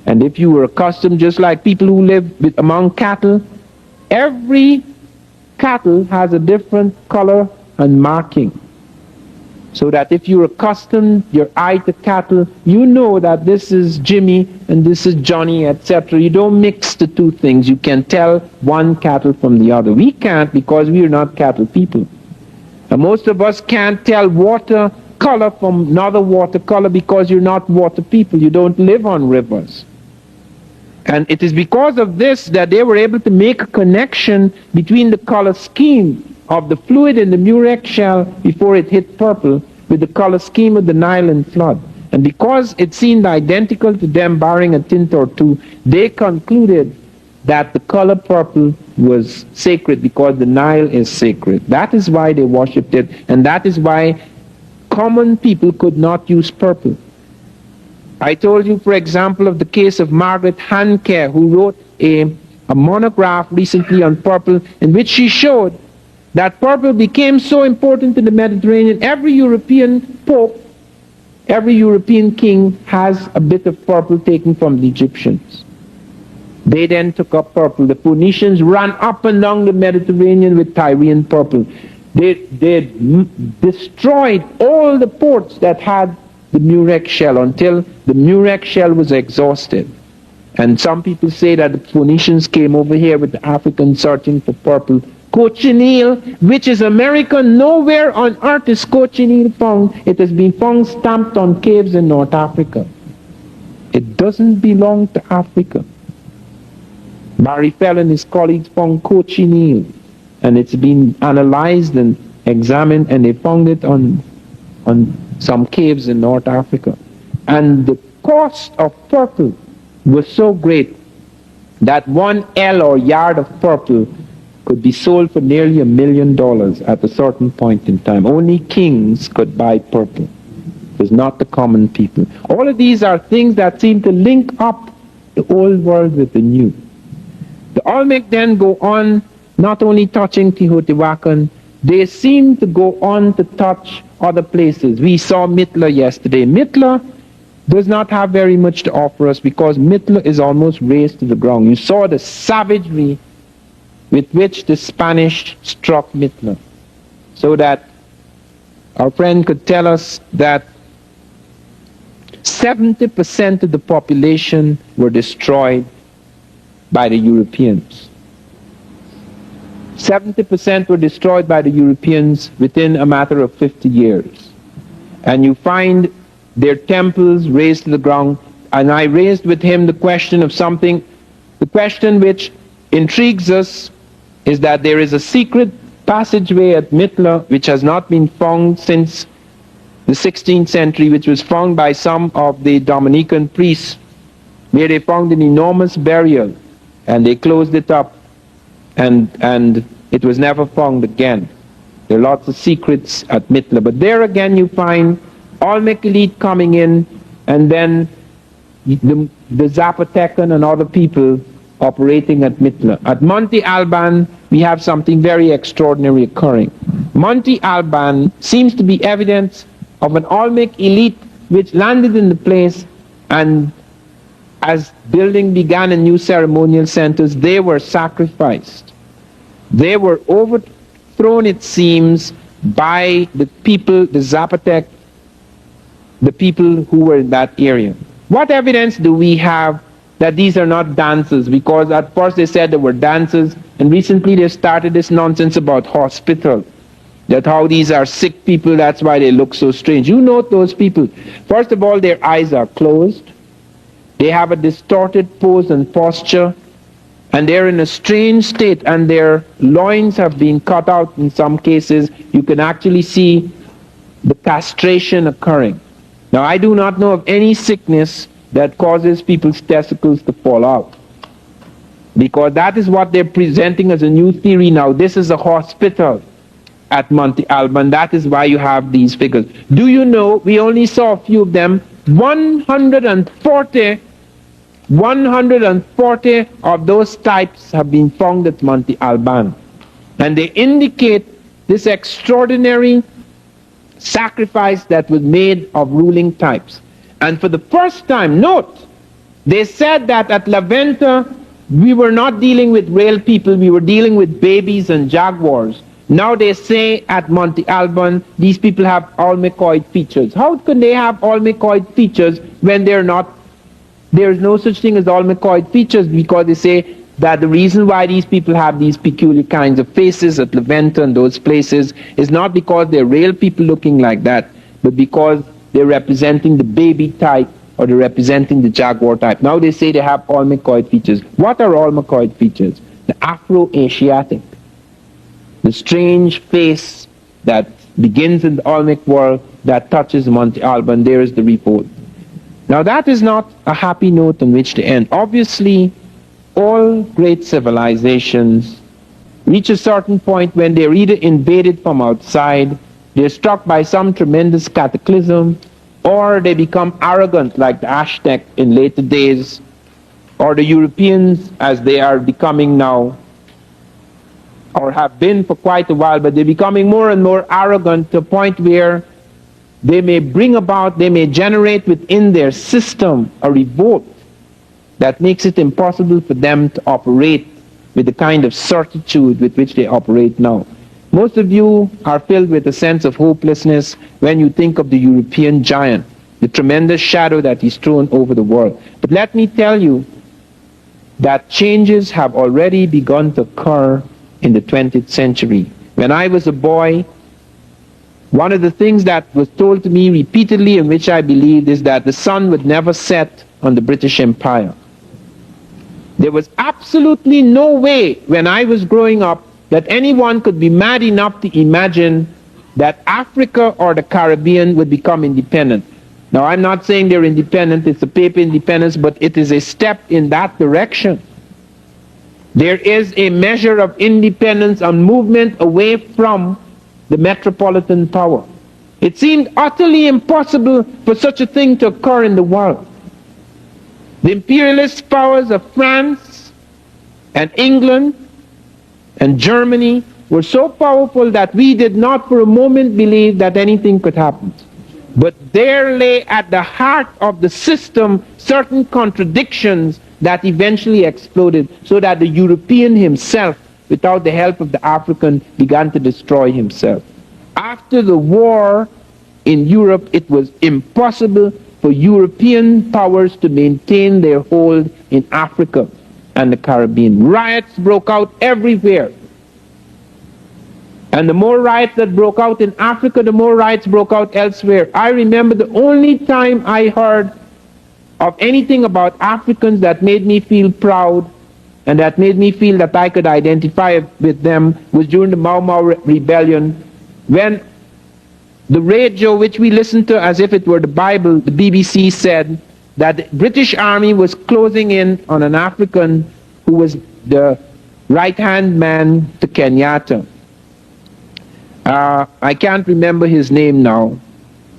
And if you were accustomed, just like people who live among cattle, every cattle has a different color and marking. So that if you're accustomed your eye to cattle, you know that this is Jimmy and this is Johnny, etc. You don't mix the two things. You can tell one cattle from the other. We can't, because we are not cattle people. And most of us can't tell water color from another water color, because you're not water people. You don't live on rivers. And it is because of this that they were able to make a connection between the color scheme of the fluid in the murex shell before it hit purple with the color scheme of the Nile in flood. And because it seemed identical to them, barring a tint or two, they concluded that the color purple was sacred, because the Nile is sacred. That is why they worshipped it, and that is why common people could not use purple. I told you, for example, of the case of Margaret Handke, who wrote a monograph recently on purple, in which she showed that purple became so important in the Mediterranean. Every European pope, every European king has a bit of purple taken from the Egyptians. They then took up purple. The Phoenicians ran up and down the Mediterranean with Tyrian purple. They destroyed all the ports that had the murex shell until the murex shell was exhausted. And some people say that the Phoenicians came over here with the Africans searching for purple. Cochineal, which is American, nowhere on earth is cochineal found. It has been found stamped on caves in North Africa. It doesn't belong to Africa. Barry Fell and his colleagues found cochineal, and it's been analyzed and examined, and they found it on some caves in North Africa. And the cost of purple was so great that 1 ell or yard of purple could be sold for nearly $1 million at a certain point in time. Only kings could buy purple. It was not the common people. All of these are things that seem to link up the old world with the new. The Olmec then go on, not only touching Teotihuacan, they seem to go on to touch other places. We saw Mitla yesterday. Mitla does not have very much to offer us, because Mitla is almost razed to the ground. You saw the savagery with which the Spanish struck Mitla, so that our friend could tell us that 70% of the population were destroyed by the Europeans. 70% were destroyed by the Europeans within a matter of 50 years. And you find their temples razed to the ground. And I raised with him the question of something, the question which intrigues us is that there is a secret passageway at Mitla which has not been found since the 16th century, which was found by some of the Dominican priests, where they found an enormous burial, and they closed it up, and it was never found again. There are lots of secrets at Mitla, but there again you find Olmec elite coming in, and then the Zapotecan and other people operating at Mitla. At Monte Alban, we have something very extraordinary occurring. Monte Alban seems to be evidence of an Olmec elite which landed in the place, and as building began in new ceremonial centers, they were sacrificed. They were overthrown, it seems, by the people, the Zapotec, the people who were in that area. What evidence do we have that these are not dancers? Because at first they said they were dancers, and recently they started this nonsense about hospital, that how these are sick people, that's why they look so strange. You note those people. First of all, their eyes are closed. They have a distorted pose and posture, and they're in a strange state, and their loins have been cut out in some cases. You can actually see the castration occurring. Now, I do not know of any sickness that causes people's testicles to fall out, because that is what they're presenting as a new theory now. This is a hospital at Monte Alban. That is why you have these figures. Do you know, we only saw a few of them, 140 of those types have been found at Monte Alban. And they indicate this extraordinary sacrifice that was made of ruling types. And for the first time, note, they said that at La Venta, we were not dealing with real people, we were dealing with babies and jaguars. Now they say at Monte Alban, these people have Olmecoid features. How can they have Olmecoid features when they're not? There is no such thing as Olmecoid features, because they say that the reason why these people have these peculiar kinds of faces at La Venta and those places is not because they're real people looking like that, but because they're representing the baby type or they're representing the jaguar type. Now they say they have Olmecoid features. What are Olmecoid features? The Afro-Asiatic, the strange face that begins in the Olmec world that touches Monte Alban. There is the report. Now that is not a happy note on which to end. Obviously, all great civilizations reach a certain point when they're either invaded from outside, they're struck by some tremendous cataclysm, or they become arrogant like the Aztec in later days, or the Europeans as they are becoming now, or have been for quite a while, but they're becoming more and more arrogant to a point where they may bring about, they may generate within their system a revolt that makes it impossible for them to operate with the kind of certitude with which they operate now. Most of you are filled with a sense of hopelessness when you think of the European giant, the tremendous shadow that he's thrown over the world. But let me tell you that changes have already begun to occur in the 20th century. When I was a boy, one of the things that was told to me repeatedly, and which I believed, is that the sun would never set on the British Empire. There was absolutely no way when I was growing up that anyone could be mad enough to imagine that Africa or the Caribbean would become independent. Now, I'm not saying they're independent, it's a paper independence, but it is a step in that direction. There is a measure of independence and movement away from the metropolitan power. It seemed utterly impossible for such a thing to occur in the world. The imperialist powers of France and England and Germany were so powerful that we did not for a moment believe that anything could happen. But there lay at the heart of the system certain contradictions that eventually exploded, so that the European himself, without the help of the African, began to destroy himself. After the war in Europe, it was impossible for European powers to maintain their hold in Africa and the Caribbean. Riots broke out everywhere. And the more riots that broke out in Africa, the more riots broke out elsewhere. I remember the only time I heard of anything about Africans that made me feel proud and that made me feel that I could identify with them was during the Mau Mau rebellion, when the radio, which we listened to as if it were the Bible, the BBC, said that the British Army was closing in on an African who was the right-hand man to Kenyatta. I can't remember his name now,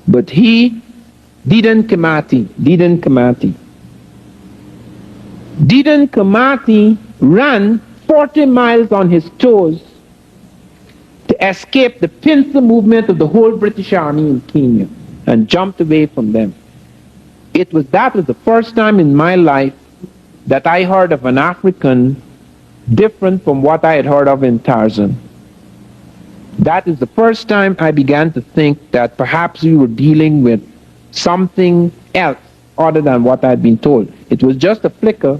but he, Dedan Kimathi ran 40 miles on his toes to escape the pincer movement of the whole British Army in Kenya and jumped away from them. That was the first time in my life that I heard of an African different from what I had heard of in Tarzan. That is the first time I began to think that perhaps we were dealing with something else other than what I had been told. It was just a flicker.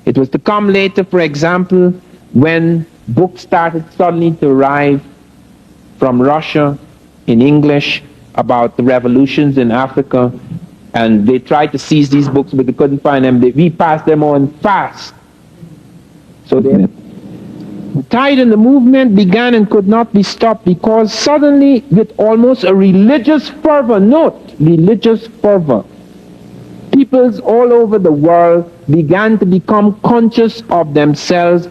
It was to come later, for example, when books started suddenly to arrive from Russia in English about the revolutions in Africa, and they tried to seize these books, but they couldn't find them. We passed them on fast. So the tide and the movement began and could not be stopped, because suddenly, with almost a religious fervor, note, religious fervor, peoples all over the world began to become conscious of themselves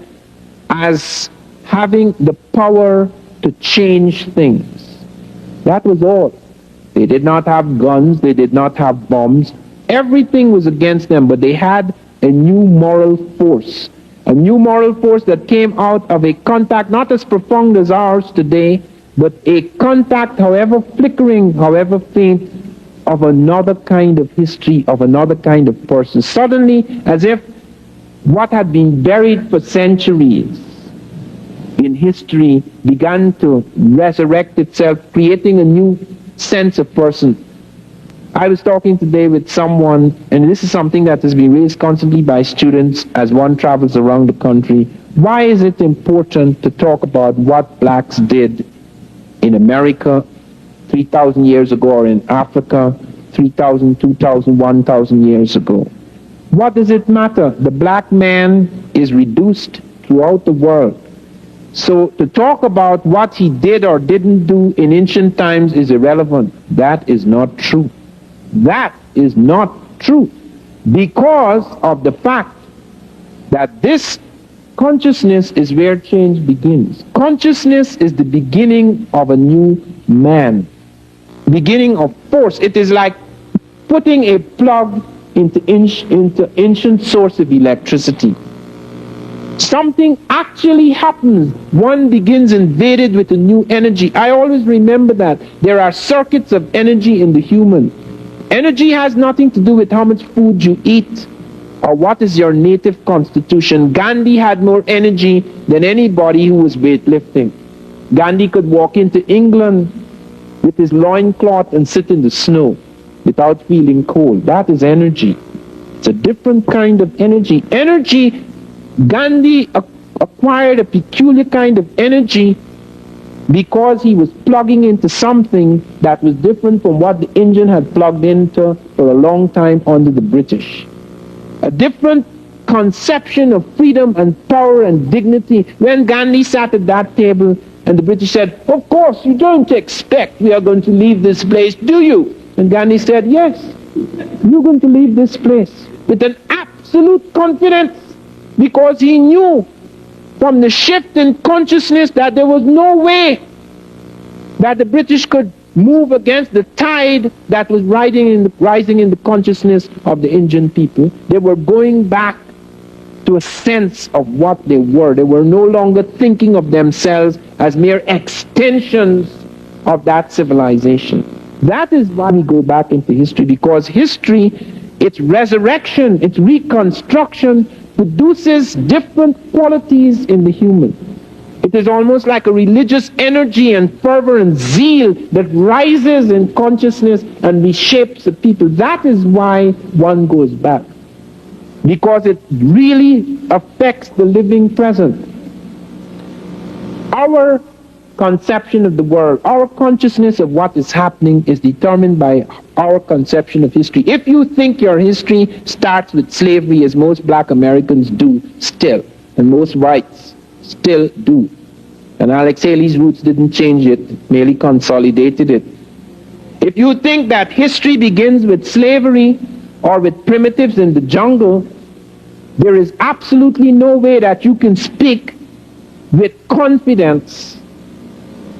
as having the power to change things. That was all. They did not have guns, they did not have bombs. Everything was against them, but they had a new moral force. A new moral force that came out of a contact not as profound as ours today, but a contact, however flickering, however faint, of another kind of history, of another kind of person. Suddenly, as if what had been buried for centuries in history began to resurrect itself, creating a new sense of person. I was talking today with someone, and this is something that has been raised constantly by students as one travels around the country. Why is it important to talk about what blacks did in America 3,000 years ago, or in Africa 3,000, 2,000, 1,000 years ago? What does it matter? The black man is reduced throughout the world. So to talk about what he did or didn't do in ancient times is irrelevant. That is not true. That is not true, because of the fact that this consciousness is where change begins. Consciousness is the beginning of a new man, beginning of force. It is like putting a plug into ancient source of electricity. Something actually happens. One begins invaded with a new energy. I always remember that. There are circuits of energy in the human. Energy has nothing to do with how much food you eat or what is your native constitution. Gandhi had more energy than anybody who was weightlifting. Gandhi could walk into England with his loincloth and sit in the snow without feeling cold. That is energy. It's a different kind of energy. Energy, Gandhi acquired a peculiar kind of energy because he was plugging into something that was different from what the Indian had plugged into for a long time under the British. A different conception of freedom and power and dignity. When Gandhi sat at that table and the British said, "Of course, you don't expect we are going to leave this place, do you?" And Gandhi said, "Yes, you're going to leave this place," with an absolute confidence, because he knew from the shift in consciousness that there was no way that the British could move against the tide that was rising in the consciousness of the Indian people. They were going back to a sense of what they were. They were no longer thinking of themselves as mere extensions of that civilization. That is why we go back into history, because history, its resurrection, its reconstruction, produces different qualities in the human. It is almost like a religious energy and fervor and zeal that rises in consciousness and reshapes the people. That is why one goes back, because it really affects the living present. Our conception of the world, our consciousness of what is happening, is determined by our conception of history. If you think your history starts with slavery, as most black Americans do still, and most whites still do, and Alex Haley's roots didn't change it, merely consolidated it. If you think that history begins with slavery or with primitives in the jungle, there is absolutely no way that you can speak with confidence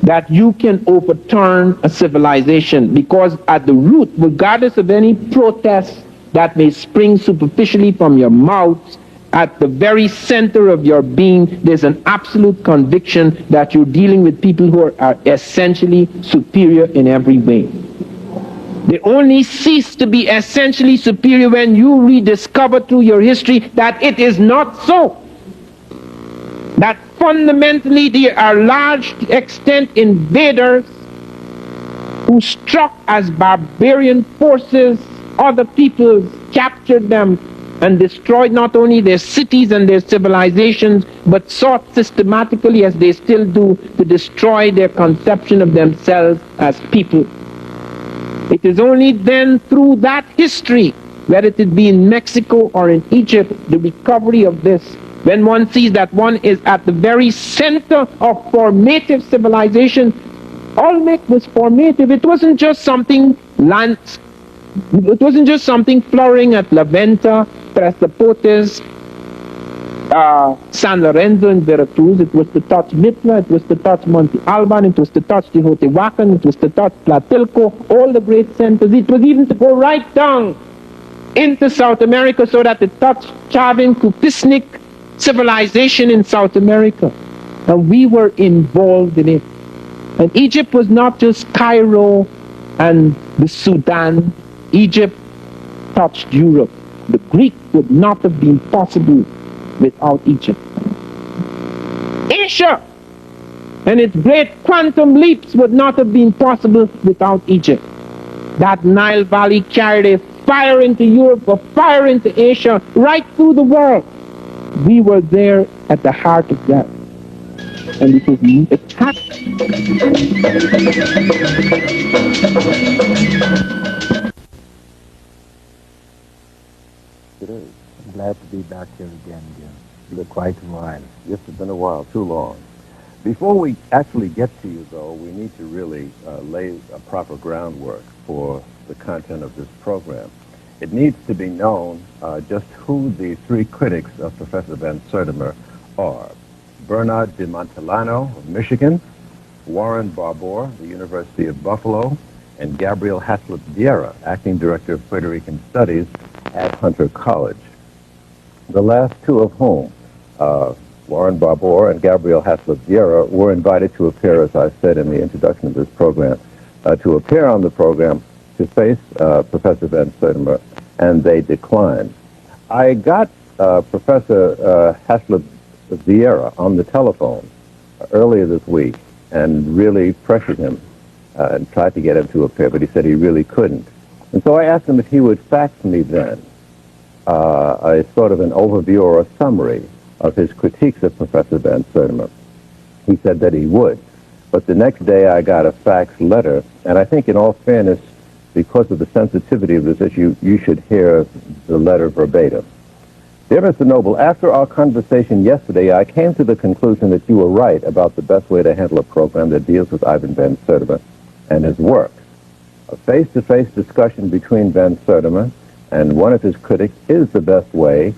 that you can overturn a civilization, because at the root, regardless of any protest that may spring superficially from your mouth, at the very center of your being, there's an absolute conviction that you're dealing with people who are essentially superior in every way. They only cease to be essentially superior when you rediscover through your history that it is not so. That fundamentally there are large extent invaders who struck as barbarian forces other peoples captured them and destroyed not only their cities and their civilizations, but sought systematically, as they still do, to destroy their conception of themselves as people. It is only then through that history, whether it be in Mexico or in Egypt, the recovery of this, when one sees that one is at the very center of formative civilization. Olmec was formative. It wasn't just something it wasn't just something flowering at La Venta, Tres Zapotes, San Lorenzo and Veracruz. It was to touch Mitla, it was to touch Monte Alban, it was to touch Teotihuacan, it was to touch Tlatelolco, all the great centers. It was even to go right down into South America so that it touched Chavin, Kupisnik civilization in South America. And we were involved in it. And Egypt was not just Cairo and the Sudan. Egypt touched Europe. The Greek would not have been possible without Egypt. Asia and its great quantum leaps would not have been possible without Egypt. That Nile Valley carried a fire into Europe, a fire into Asia, right through the world. We were there at the heart of that. And it was attacked. It is. I'm glad to be back here again, Jim. It's been quite a while. Yes, it's been a while, too long. Before we actually get to you, though, we need to really lay a proper groundwork for the content of this program. It needs to be known just who the three critics of Professor Van Sertima are. Bernard de Montellano of Michigan, Warren Barbour, the University of Buffalo, and Gabriel Haslip Vieira, acting director of Puerto Rican Studies at Hunter College. The last two of whom, Warren Barbour and Gabriel Haslip Vieira, were invited to appear, as I said in the introduction of this program, to appear on the program to face Professor Van Sertima, and they declined. I got Professor Haslip Vieira on the telephone earlier this week and really pressured him and tried to get him to appear, but he said he really couldn't. And so I asked him if he would fax me then a sort of an overview or a summary of his critiques of Professor Van Sertima. He said that he would. But the next day I got a fax letter, and I think in all fairness, because of the sensitivity of this issue, you should hear the letter verbatim. Dear Mr. Noble, after our conversation yesterday, I came to the conclusion that you were right about the best way to handle a program that deals with Ivan Van Sertima and his work. A face-to-face discussion between Van Sertima and one of his critics is the best way,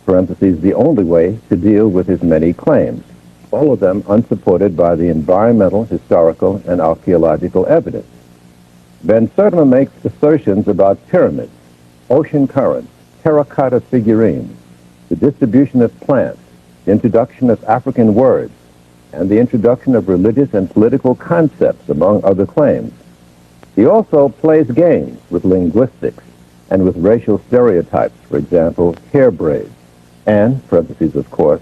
parentheses, the only way, to deal with his many claims, all of them unsupported by the environmental, historical, and archaeological evidence. Van Sertima makes assertions about pyramids, ocean currents, terracotta figurines, the distribution of plants, the introduction of African words, and the introduction of religious and political concepts, among other claims. He also plays games with linguistics and with racial stereotypes, for example, hair braids, and, parentheses of course,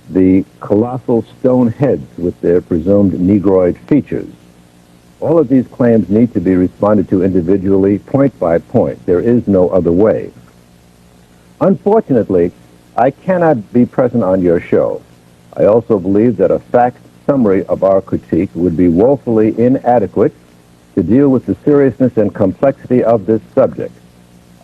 the colossal stone heads with their presumed Negroid features. All of these claims need to be responded to individually, point by point. There is no other way. Unfortunately, I cannot be present on your show. I also believe that a faxed summary of our critique would be woefully inadequate to deal with the seriousness and complexity of this subject.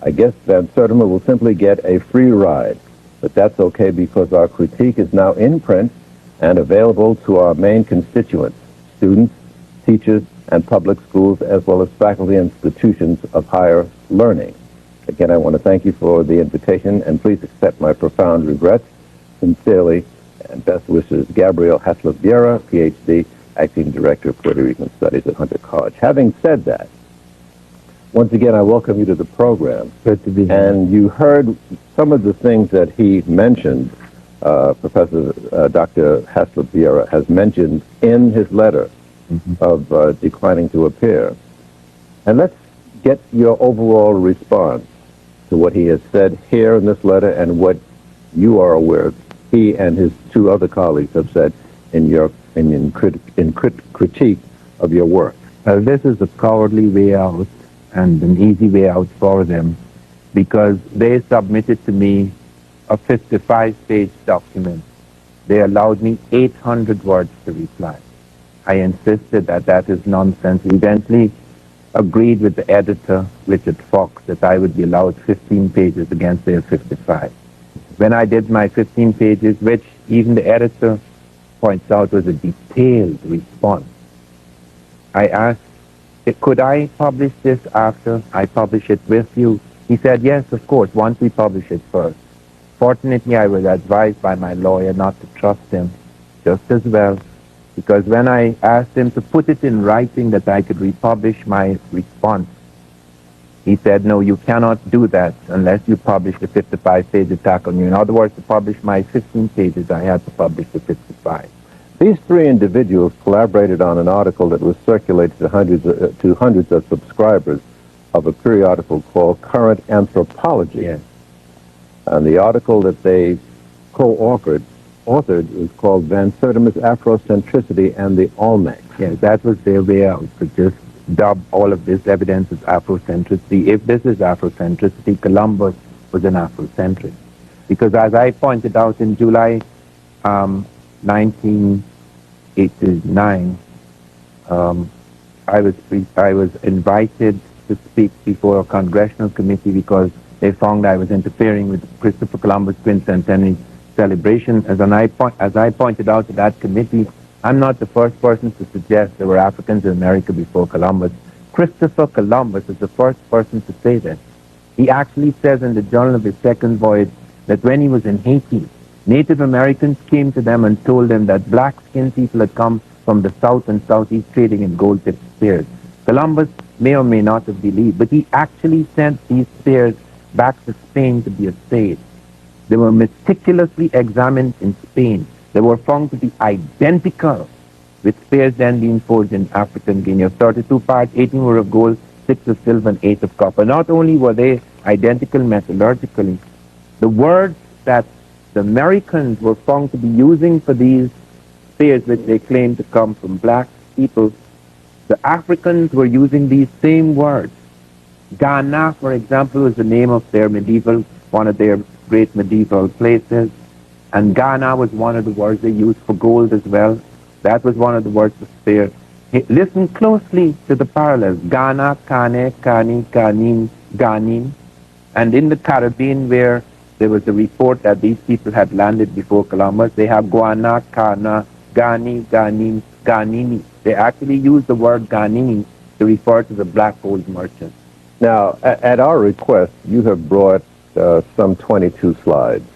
I guess Van Sertima will simply get a free ride, but that's okay because our critique is now in print and available to our main constituents, students, teachers, and public schools, as well as faculty institutions of higher learning. Again, I want to thank you for the invitation, and please accept my profound regrets. Sincerely, and best wishes, Gabriel Haslip Vieira, Ph.D., Acting Director of Puerto Rican Studies at Hunter College. Having said that, once again, I welcome you to the program. Good to be here. And you heard some of the things that he mentioned, Professor Dr. Haslip Vieira has mentioned in his letter of declining to appear. And let's get your overall response to what he has said here in this letter and what you are aware he and his two other colleagues have said in your critique of your work. Well, this is a cowardly way out and an easy way out for them because they submitted to me a 55-page document. They allowed me 800 words to reply. I insisted that that is nonsense. Eventually agreed with the editor, Richard Fox, that I would be allowed 15 pages against their 55. When I did my 15 pages, which even the editor points out was a detailed response, I asked, could I publish this after I publish it with you? He said, yes, of course, once we publish it first. Fortunately, I was advised by my lawyer not to trust him just as well, because when I asked him to put it in writing that I could republish my response, he said, no, you cannot do that unless you publish the 55-page attack on you. In other words, to publish my 15 pages, I had to publish the 55. These three individuals collaborated on an article that was circulated to hundreds of subscribers of a periodical called Current Anthropology. Yes. And the article that they co-authored was called Van Sertima's Afrocentricity and the Olmec. Yes, that was their way out, to just dub all of this evidence as Afrocentricity. If this is Afrocentricity, Columbus was an Afrocentrist. Because as I pointed out in July 1989, I was invited to speak before a congressional committee because they found I was interfering with Christopher Columbus' quincentenary celebration. As I pointed out to that committee, I'm not the first person to suggest there were Africans in America before Columbus. Christopher Columbus is the first person to say that. He actually says in the journal of his second voyage that when he was in Haiti, Native Americans came to them and told them that black-skinned people had come from the south and southeast trading in gold-tipped spears. Columbus may or may not have believed, but he actually sent these spears back to Spain to be assayed. They were meticulously examined in Spain. They were found to be identical with spears then being forged in African Guinea. 32 parts, 18 were of gold, 6 of silver, and 8 of copper. Not only were they identical metallurgically, the words that the Americans were found to be using for these spears, which they claimed to come from black people, the Africans were using these same words. Ghana, for example, was the name of their one of their great medieval places, and Ghana was one of the words they used for gold as well. That was one of the words for spear. Listen closely to the parallels. Ghana, Kane, Kani, Ganin, Ganin. And in the Caribbean, where there was a report that these people had landed before Columbus, they have Guana, Kana, Gani, Ganin, Ganini. They actually use the word Ganini to refer to the black gold merchants. Now, at our request, you have brought some 22 slides.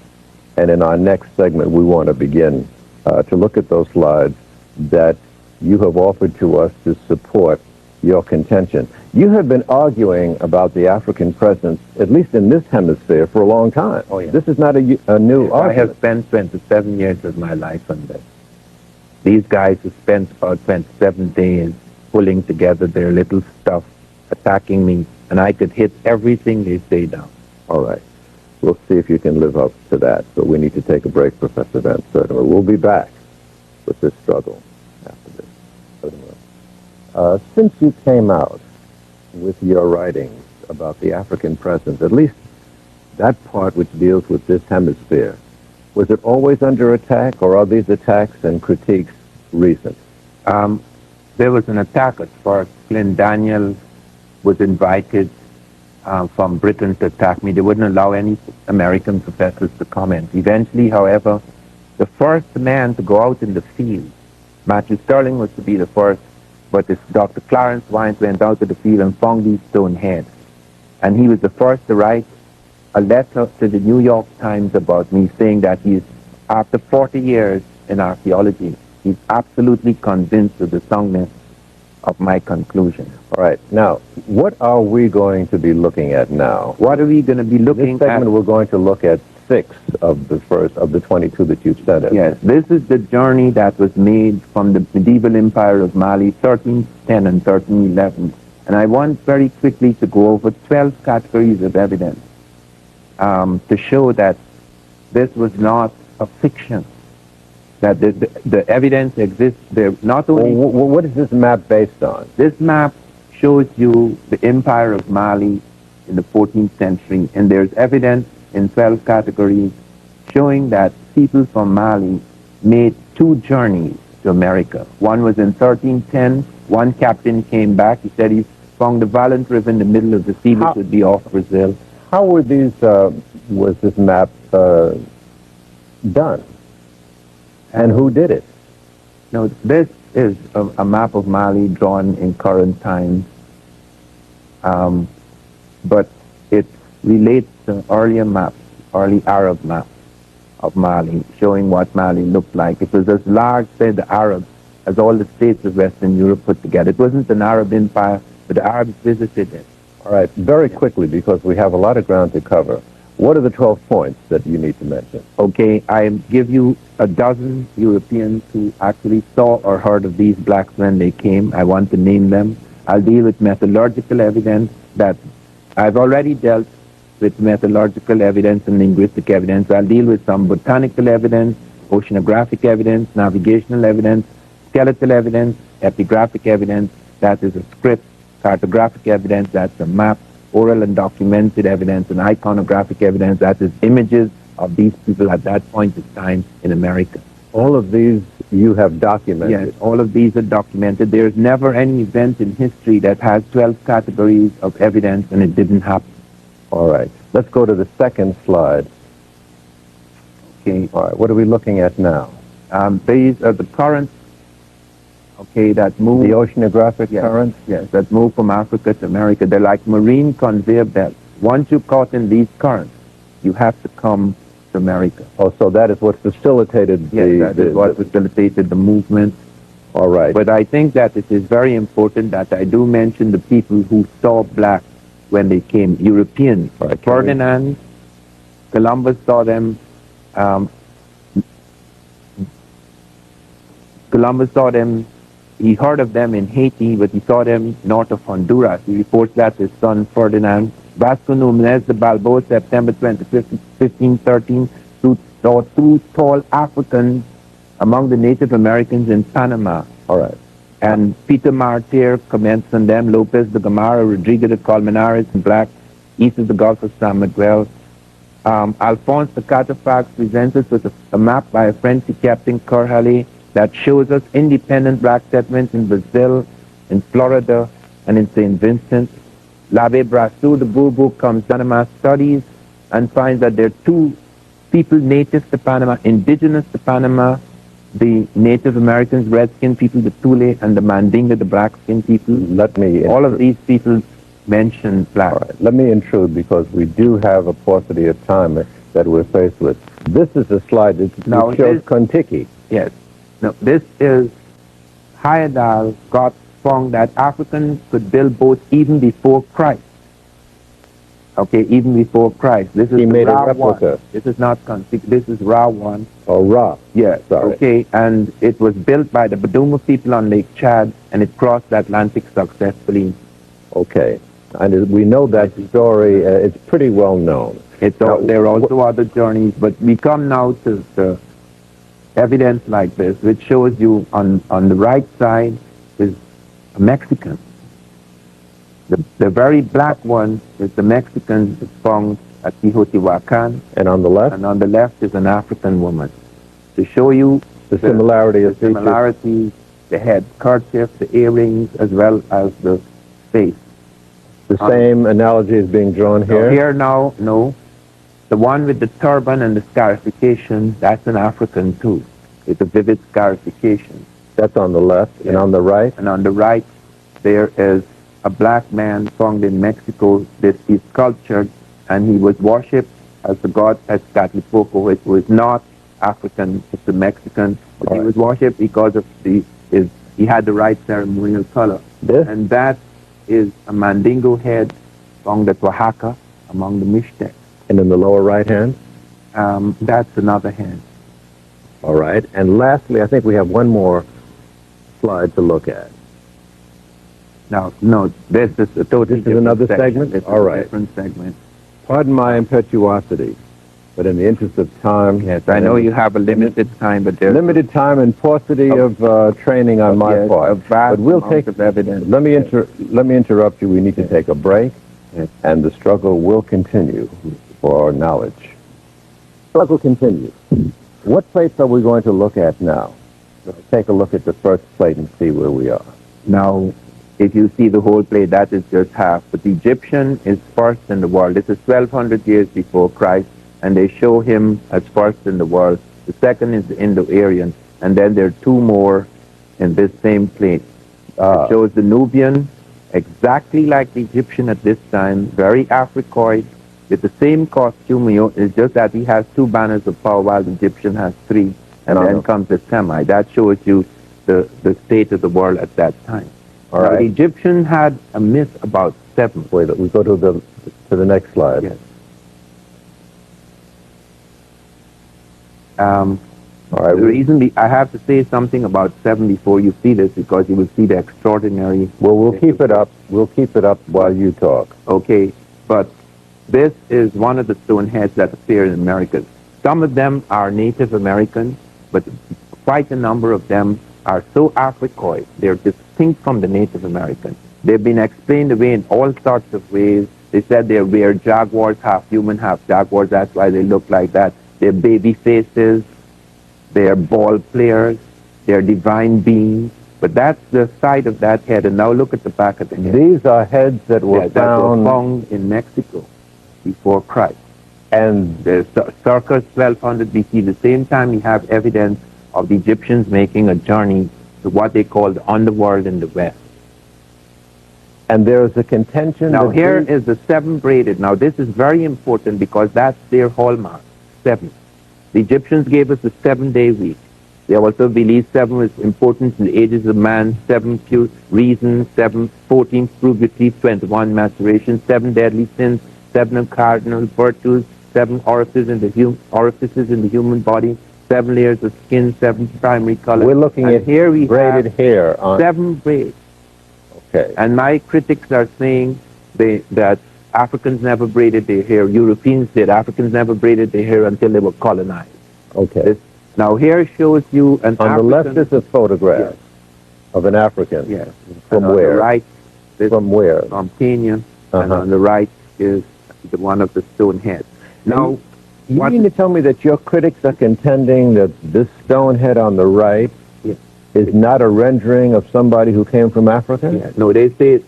And in our next segment, we want to begin to look at those slides that you have offered to us to support your contention. You have been arguing about the African presence, at least in this hemisphere, for a long time. Oh, yeah. This is not a new argument. I have spent 27 years of my life on this. These guys have spent about 27 days pulling together their little stuff, attacking me, and I could hit everything they say down. All right. We'll see if you can live up to that. So we need to take a break, Professor Van Sertima. We'll be back with this struggle after this. Since you came out with your writings about the African presence, at least that part which deals with this hemisphere, was it always under attack, or are these attacks and critiques recent? There was an attack at first. Glenn Daniels was invited from Britain to attack me. They wouldn't allow any American professors to comment. Eventually, however, the first man to go out in the field, Matthew Sterling was to be the first, but this Dr. Clarence Wines went out to the field and found these stone heads. And he was the first to write a letter to the New York Times about me, saying that after 40 years in archaeology, he's absolutely convinced of the soundness of my conclusion. All right. Now, what are we going to be looking at now? What are we going to be looking at? This segment, we're going to look at 6 of the 22 that you've sent us. Yes, this is the journey that was made from the medieval empire of Mali, 1310 and 1311. And I want very quickly to go over 12 categories of evidence to show that this was not a fiction, that the evidence exists there. Not only... Well, what is this map based on? This map shows you the empire of Mali in the 14th century, and there's evidence in 12 categories showing that people from Mali made 2 journeys to America. One was in 1310. One captain came back. He said he found the Valent River in the middle of the sea, which would be off Brazil. How were these, was this map done? And who did it? No, this is a map of Mali drawn in current times, but it relates to earlier maps, early Arab maps of Mali, showing what Mali looked like. It was as large, say, the Arabs, as all the states of Western Europe put together. It wasn't an Arab empire, but the Arabs visited it. All right, very quickly, because we have a lot of ground to cover. What are the 12 points that you need to mention? Okay, I give you a dozen Europeans who actually saw or heard of these blacks when they came. I want to name them. I'll deal with methodological evidence that I've already dealt with methodological evidence and linguistic evidence. I'll deal with some botanical evidence, oceanographic evidence, navigational evidence, skeletal evidence, epigraphic evidence, that is a script, cartographic evidence, that's a map, oral and documented evidence, and iconographic evidence, that is images of these people at that point in time in America. All of these you have documented. Yes, all of these are documented. There's never any event in history that has 12 categories of evidence and it didn't happen. All right. Let's go to the second slide. Okay. All right. What are we looking at now? These are the currents, okay, that move. The oceanographic Yes, currents? yes, that move from Africa to America. They're like marine conveyor belts. Once you're caught in these currents, you have to come to America. Oh, so that is what facilitated Yes, that is what facilitated the movement. All right. But I think that it is very important that I do mention the people who saw blacks when they came, Europeans. Right, Ferdinand, Columbus saw them. Columbus saw them. He heard of them in Haiti, but he saw them north of Honduras. He reports that to his son Ferdinand. Vasco Núñez de Balboa, September 25th, 1513, saw 2 tall Africans among the Native Americans in Panama. All right. And Peter Martyr comments on them, Lopez de Gamara, Rodrigo de Colmenares, and black, east of the Gulf of San Miguel. Alphonse de Catafax presents us with a map by a French captain, Corhale, that shows us independent black settlements in Brazil, in Florida, and in St. Vincent. L'Abbé Brasseur de Bourbourg comes to Panama, studies, and finds that there are 2 people native to Panama, indigenous to Panama, the Native Americans, red-skinned people, the Tule, and the Mandinga, the black-skinned people. All of these people mention black. All right. Let me intrude, because we do have a paucity of time that we're faced with. This is a slide that shows Kontiki. Yes. No, this is Heyerdahl got found that Africans could build boats even before Christ. Okay, even before Christ. This is He made a Ra replica. 1. This is not Kontiki. This is Ra 1. Oh, Ra. Yes, Sorry. okay, and it was built by the Baduma people on Lake Chad, and it crossed the Atlantic successfully. Okay. And we know that story. It's pretty well known. There are also other journeys, but we come now to evidence like this, which shows you on the right side is a Mexican. The very black one is the Mexican found at Teotihuacan. And on the left? And on the left is an African woman. To show you the similarity of features. similarities, the head kerchief, the earrings, as well as the face. The same analogy is being drawn here? Here now, no. The one with the turban and the scarification, that's an African too. It's a vivid scarification. That's on the left. Yes. And on the right? And on the right, there is a black man found in Mexico. This is sculptured, and he was worshipped as the god Tezcatlipoca, which was not African, it's a Mexican. But he was worshipped because of he had the right ceremonial color. This? And that is a Mandingo head found at Oaxaca among the Mixtecs. And in the lower right hand? That's another hand. All right. And lastly, I think we have one more slide to look at. No, this is a totally This is another segment? It's all right. A different segment. Pardon my impetuosity, but in the interest of time... Yes, I know you have a limited time, but there's... Limited time and paucity of training on my part. A vast but we'll amount take of evidence. Let me interrupt you. We need to take a break. and the struggle will continue for our knowledge. Struggle continues. What plates are we going to look at now? Let's take a look at the first plate and see where we are. Now, if you see the whole plate, that is just half. But the Egyptian is first in the world. This is 1200 years before Christ, and they show him as first in the world. The second is the Indo-Aryan, and then there are two more in this same plate. It shows the Nubian, exactly like the Egyptian at this time, very Africoid, with the same costume. It's just that he has two banners of power, while the Egyptian has three. And then comes the Semi. That shows you the state of the world at that time. All right. The Egyptian had a myth about seven. Wait, we go to the next slide. Yes. All right. The reason I have to say something about seven before you see this, because you will see the extraordinary. Well, we'll keep it up. We'll keep it up while you talk. Okay, but this is one of the stone heads that appear in America. Some of them are Native American, but quite a number of them are so Africoid. They're distinct from the Native American. They've been explained away in all sorts of ways. They said they're weird jaguars, half human, half jaguars. That's why they look like that. They're baby faces. They're ball players. They're divine beings. But that's the side of that head. And now look at the back of the head. These are heads that were found in Mexico before Christ. And circa 1200 BC, the same time we have evidence of the Egyptians making a journey to what they call the underworld in the west. And there is a contention. Now here is the seven braided. Now this is very important because that's their hallmark, seven. The Egyptians gave us the 7-day week. They also believe seven is important in the ages of man, 7 pure reason, 14 puberty, 21 maturation, 7 deadly sins, 7 cardinal virtues, 7 orifices in the human body, 7 layers of skin, 7 primary colors. We're looking at here we braided hair. 7 braids. Okay. And my critics are saying that Africans never braided their hair. Europeans did. Africans never braided their hair until they were colonized. Okay. Now here shows you an African. On the left is a photograph of an African. Yes. From and where? On the right. From where? From Kenya. And on the right is the one of the stone heads. Now, you mean to tell me that your critics are contending that this stone head on the right is not a rendering of somebody who came from Africa? Yeah. No, they say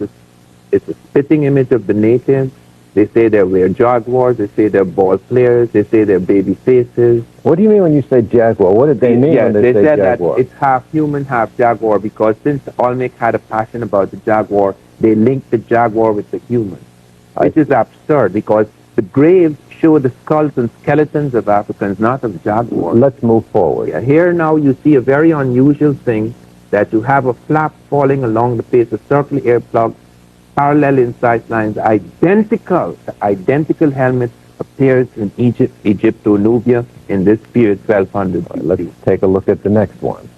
it's a spitting image of the natives. They say they're weird jaguars. They say they're ball players. They say they're baby faces. What do you mean when you say jaguar? What did they mean when they say said jaguar? That it's half human, half jaguar, because since Olmec had a passion about the jaguar, they linked the jaguar with the human, which is absurd because the graves show the skulls and skeletons of Africans, not of jaguars. Let's move forward. Yeah, here now you see a very unusual thing, that you have a flap falling along the face, a circular air plug, parallel incise lines, identical helmet appears in Egypto-Nubia in this period, 1200 Let's take a look at the next one.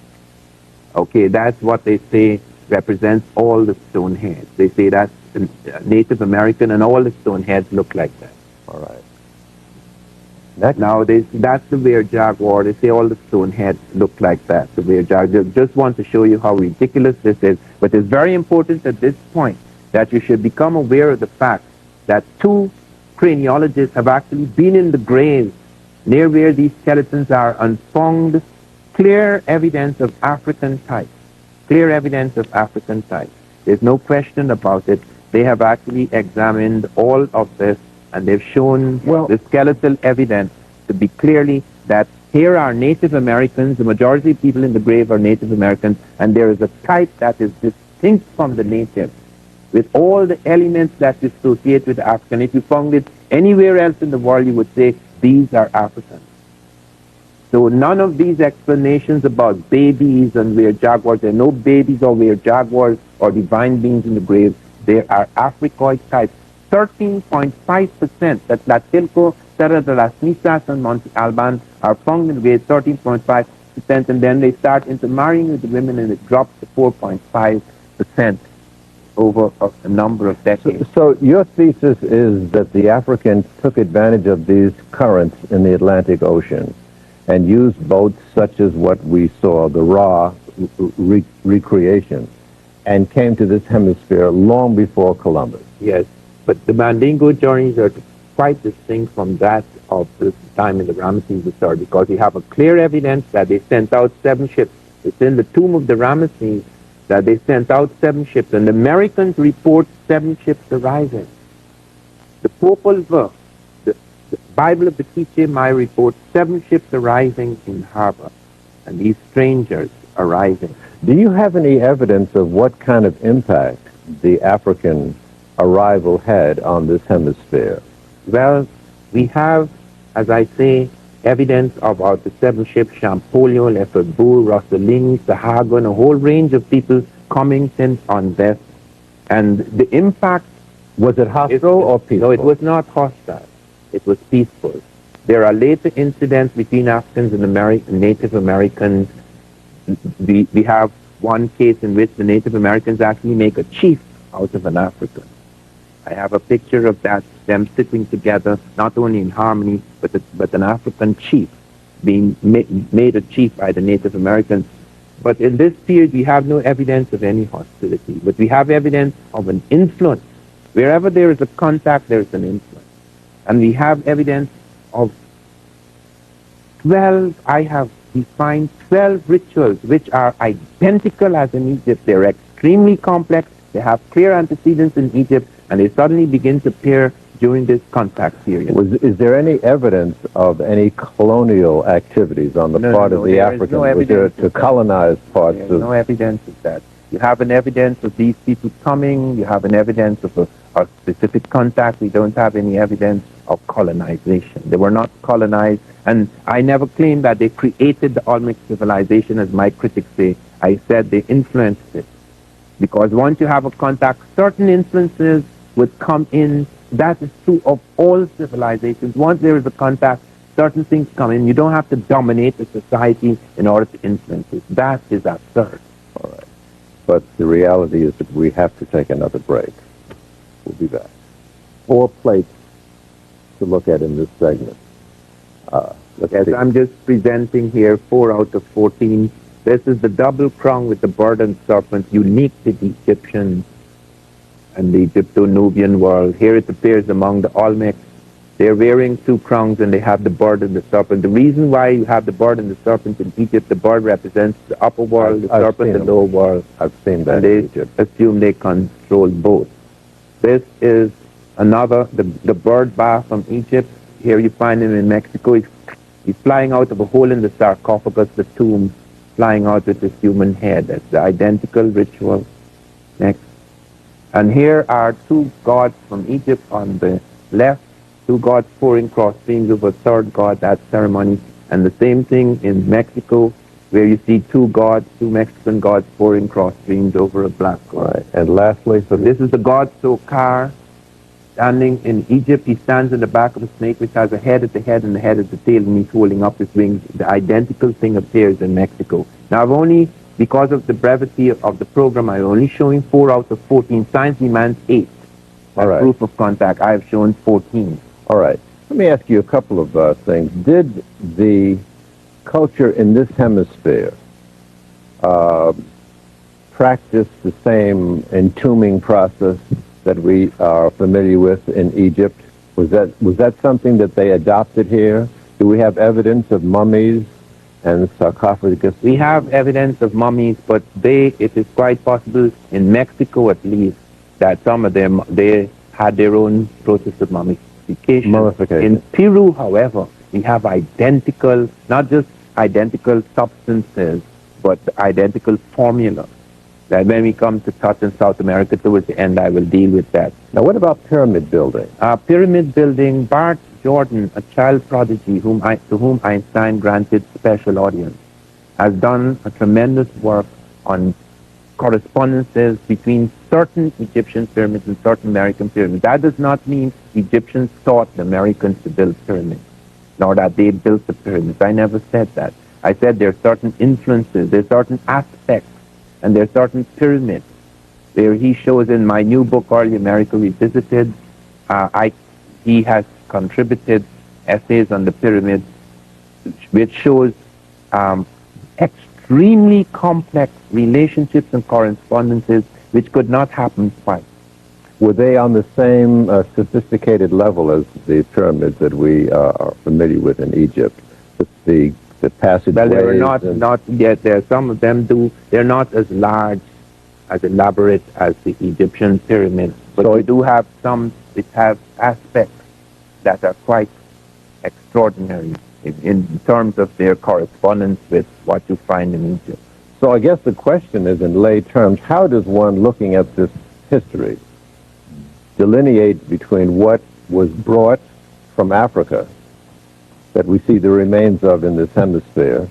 Okay, that's what they say represents all the stone heads. They say that's Native American, and all the stone heads look like that. All right. Next. Now, that's the weird jaguar. They say all the stone heads look like that, the weird jaguar. Just want to show you how ridiculous this is. But it's very important at this point that you should become aware of the fact that 2 craniologists have actually been in the graves near where these skeletons are and found clear evidence of African type. Clear evidence of African type. There's no question about it. They have actually examined all of this, and they've shown the skeletal evidence to be clearly that here are Native Americans. The majority of people in the grave are Native Americans, and there is a type that is distinct from the native, with all the elements that you associate with African. If you found it anywhere else in the world, you would say, these are Africans. So none of these explanations about babies and weird jaguars, there are no babies or weird jaguars or divine beings in the grave. There are Africoid types. 13.5%, that's Latilco, Serra de las Misas, and Monte Alban are found in the grave, 13.5%, and then they start intermarrying with the women, and it drops to 4.5%. over a number of decades. So your thesis is that the Africans took advantage of these currents in the Atlantic Ocean and used boats such as what we saw, the Ra recreation, and came to this hemisphere long before Columbus. Yes, But the Mandingo journeys are quite distinct from that of the time in the Ramesses III, because we have a clear evidence that they sent out 7 ships. It's in the tomb of the Ramesses that they sent out 7 ships, and the Americans report 7 ships arriving. The Popol Vuh, the Bible of the Quiché reports 7 ships arriving in harbor, and these strangers arriving. Do you have any evidence of what kind of impact the African arrival had on this hemisphere? Well, we have, as I say, evidence about the 7 ships, Champollion, Lefebvre, Rosselini, Sahagun, a whole range of people coming since on this. And the impact... Was it hostile or peaceful? No, it was not hostile. It was peaceful. There are later incidents between Africans and Native Americans. We have one case in which the Native Americans actually make a chief out of an African. I have a picture of that, them sitting together, not only in harmony, but an African chief being made a chief by the Native Americans. But in this period, we have no evidence of any hostility, but we have evidence of an influence. Wherever there is a contact, there is an influence. And we have evidence of 12, I have defined 12 rituals which are identical as in Egypt. They're extremely complex, they have clear antecedents in Egypt, and they suddenly begin to appear during this contact period. Is there any evidence of any colonial activities on the part of the Africans? Was there to colonize parts of... There's no evidence of that. You have an evidence of these people coming, you have an evidence of a specific contact. We don't have any evidence of colonization. They were not colonized, and I never claimed that they created the Olmec civilization, as my critics say. I said they influenced it. Because once you have a contact, certain influences would come in. That is true of all civilizations. Once there is a contact, certain things come in. You don't have to dominate the society in order to influence it. That is absurd. All right. But the reality is that we have to take another break. We'll be back. 4 plates to look at in this segment. Yes, I'm just presenting here 4 out of 14. This is the double crown with the bird and serpent, unique to the Egyptians and the Egypto-Nubian world. Here it appears among the Olmecs. They're wearing 2 crowns and they have the bird and the serpent. The reason why you have the bird and the serpent in Egypt, the bird represents the upper world, the serpent the lower world. I've seen that. And they assume they control both. This is another, the bird bath from Egypt. Here you find him in Mexico. He's flying out of a hole in the sarcophagus, the tomb, flying out with his human head. That's the identical ritual. Next. And here are 2 gods from Egypt on the left, 2 gods pouring cross streams over a 3rd god, that ceremony. And the same thing in Mexico, where you see 2 gods, 2 Mexican gods pouring cross streams over a black god. Right. And lastly, so this is the god Sokar standing in Egypt. He stands in the back of a snake which has a head at the head and a head at the tail, and he's holding up his wings. The identical thing appears in Mexico. Now I've only, because of the brevity of the program, I'm only showing 4 out of 14. Science demands 8. All right. Proof of contact. I have shown 14. All right. Let me ask you a couple of things. Did the culture in this hemisphere practice the same entombing process that we are familiar with in Egypt? Was that something that they adopted here? Do we have evidence of mummies and sarcophagus? We have evidence of mummies, but it is quite possible in Mexico at least that some of them, they had their own process of mummification. In Peru, however, we have identical, not just identical substances, but identical formula. That when we come to touch in South America towards the end, I will deal with that. Now, what about pyramid building? Pyramid building, Bart Jordan, a child prodigy to whom Einstein granted special audience, has done a tremendous work on correspondences between certain Egyptian pyramids and certain American pyramids. That does not mean Egyptians taught the Americans to build pyramids, nor that they built the pyramids. I never said that. I said there are certain influences, there are certain aspects, and there are certain pyramids. There he shows in my new book, Early America Revisited, he has contributed essays on the pyramids, which shows extremely complex relationships and correspondences which could not happen twice. Were they on the same sophisticated level as the pyramids that we are familiar with in Egypt? The passageways. Well, they were not yet there. Some of them do. They're not as large, as elaborate as the Egyptian pyramids, but So they do have some. It has aspects that are quite extraordinary in terms of their correspondence with what you find in Egypt. So I guess the question is, in lay terms, how does one, looking at this history, delineate between what was brought from Africa that we see the remains of in this hemisphere,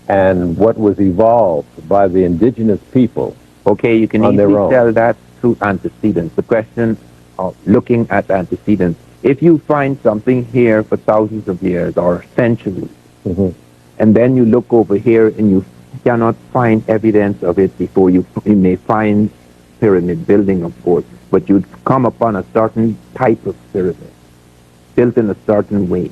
and what was evolved by the indigenous people? Okay, you can on their easily own? tell that through antecedents. The question of looking at antecedents. If you find something here for thousands of years or centuries, and then you look over here and you cannot find evidence of it before you may find pyramid building, of course, but you'd come upon a certain type of pyramid built in a certain way.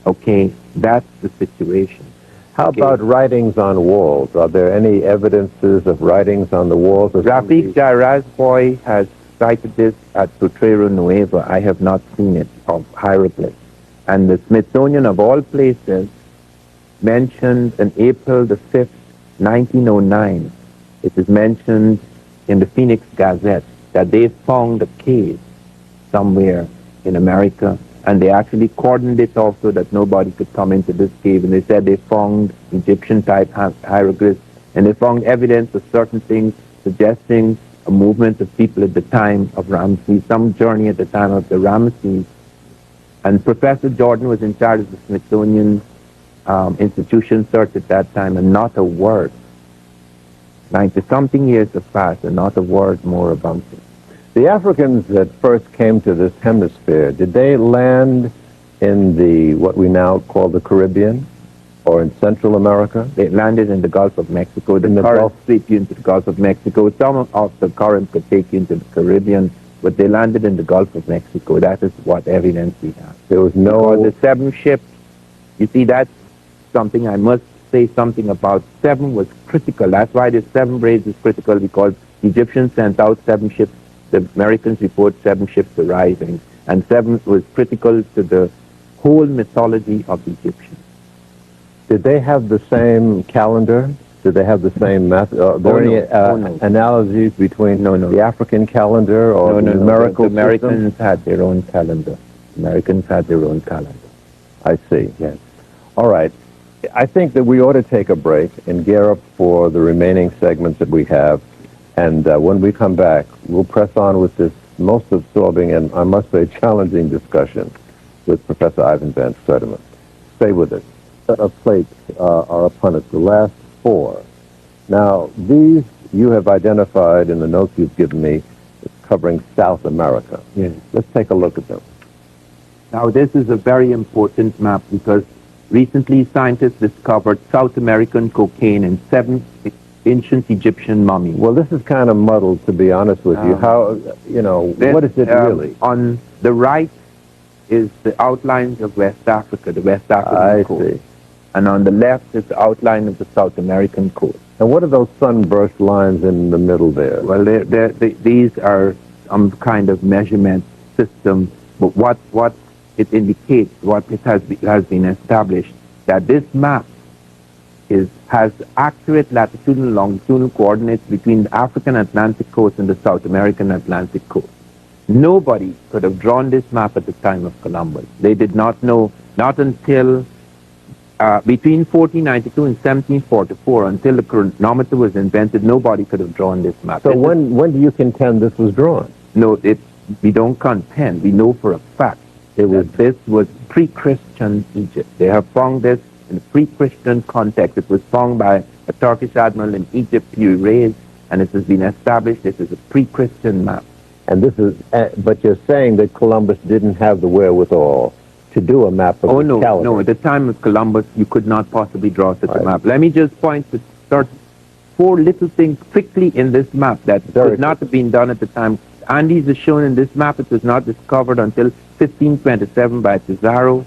Okay, that's the situation. How Okay. about writings on walls? Are there any evidences of writings on the walls? Of some of Rafik these- Jarazboy has cited this at Potrero Nueva. I have not seen it, of hieroglyphs. And the Smithsonian, of all places, mentioned on April the 5th, 1909, it is mentioned in the Phoenix Gazette that they found a cave somewhere in America, and they actually cordoned it off so that nobody could come into this cave. And they said they found Egyptian-type hieroglyphs, and they found evidence of certain things suggesting a movement of people at the time of Ramses, some journey at the time of the Ramses. And Professor Jordan was in charge of the Smithsonian institution search at that time, and not a word. 90-something years have passed, and not a word more about it. The Africans that first came to this hemisphere, did they land in the what we now call the Caribbean, or in Central America? They landed in the Gulf of Mexico. The In the current Gulf? sweep you into the Gulf of Mexico. Some of the current could take you into the Caribbean, but they landed in the Gulf of Mexico. That is what evidence we have. There was no... Because the 7 ships, you see, that's something I must say something about. 7 was critical. That's why the 7 braids is critical, because the Egyptians sent out 7 ships. The Americans report 7 ships arriving, and 7 was critical to the whole mythology of the Egyptians. Did they have the same calendar? Did they have the same method? Are there any analogies between the African calendar or the numerical The Americans system? had their own calendar. Americans had their own calendar. I see. Yes. All right. I think that we ought to take a break and gear up for the remaining segments that we have. And when we come back, we'll press on with this most absorbing and, I must say, challenging discussion with Professor Ivan Van Sertima. Stay with us. Set of plates are upon us, the last 4. Now, these you have identified in the notes you've given me as covering South America. Yes. Let's take a look at them. Now, this is a very important map because recently scientists discovered South American cocaine in 7 ancient Egyptian mummies. Well, this is kind of muddled, to be honest with you. How, what is it really? On the right is the outlines of West Africa, the West African I coast. see. And on the left is the outline of the South American coast. And what are those sunburst lines in the middle there? Well, these are some kind of measurement system, but what it indicates, what it has been established, that this map has accurate latitudinal and longitudinal coordinates between the African Atlantic coast and the South American Atlantic coast. Nobody could have drawn this map at the time of Columbus. They did not know, not until between 1492 and 1744, until the chronometer was invented, nobody could have drawn this map. So when do you contend this was drawn? No, we don't contend. We know for a fact this was pre-Christian Egypt. They have found this in a pre-Christian context. It was found by a Turkish admiral in Egypt, Piraeus, and it has been established this is a pre-Christian map. And this is, but you're saying that Columbus didn't have the wherewithal to do a map of this caliber. No, at the time of Columbus, you could not possibly draw such a map. Let me just point to 4 little things quickly in this map that could not have been done at the time. Andes is shown in this map. It was not discovered until 1527 by Pizarro.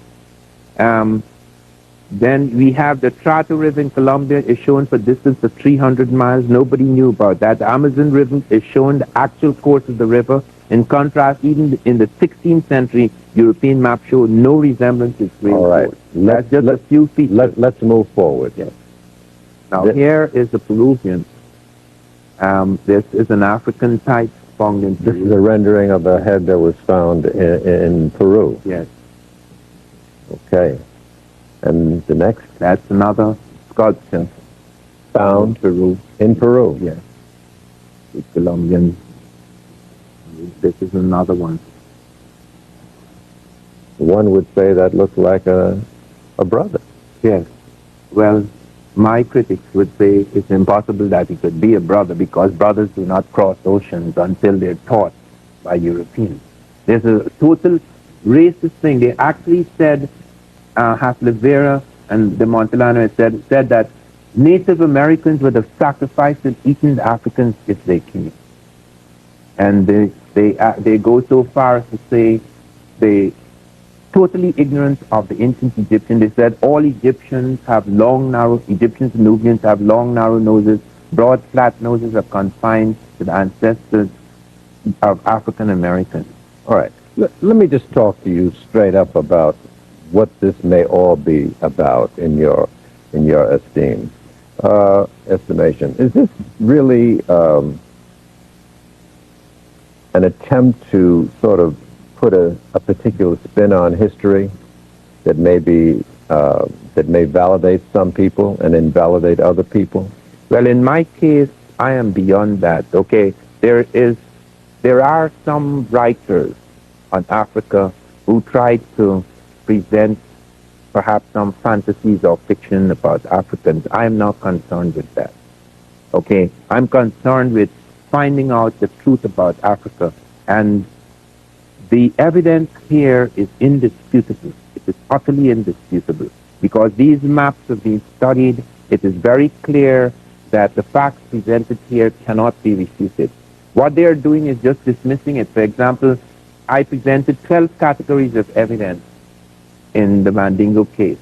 Then we have the Trato River in Colombia is shown for distance of 300 miles. Nobody knew about that. The Amazon River is shown the actual course of the river. In contrast, even in the 16th century, European map showed no resemblance to its All right. That's just a few features. Let's move forward. Yes. Now here is the Peruvian. This is an African type found in Peru. This is a rendering of a head that was found in Peru. Yes. Okay. And the next? That's another sculpture Found Peru. in Peru. Yes. The Colombian. This is another one. One would say that looks like a brother. Yes. Well, my critics would say it's impossible that he could be a brother because brothers do not cross oceans until they're taught by Europeans. There's a total racist thing. They actually said, Haslevera and de Montellano said that Native Americans would have sacrificed and eaten the Africans if they came. And they go so far as to say they totally ignorant of the ancient Egyptian. They said all Egyptians have long, narrow, Egyptians and Nubians have long, narrow noses. Broad, flat noses are confined to the ancestors of African Americans. All right. Let me just talk to you straight up about what this may all be about in your estimation. Is this really an attempt to sort of put a particular spin on history that may validate some people and invalidate other people? Well, in my case, I am beyond that. Okay, there are some writers on Africa who try to present perhaps some fantasies or fiction about Africans. I am not concerned with that. Okay, I'm concerned with finding out the truth about Africa, and the evidence here is indisputable. It is utterly indisputable because these maps have been studied. It is very clear that the facts presented here cannot be refuted. What they are doing is just dismissing it. For example, I presented 12 categories of evidence in the Mandingo case.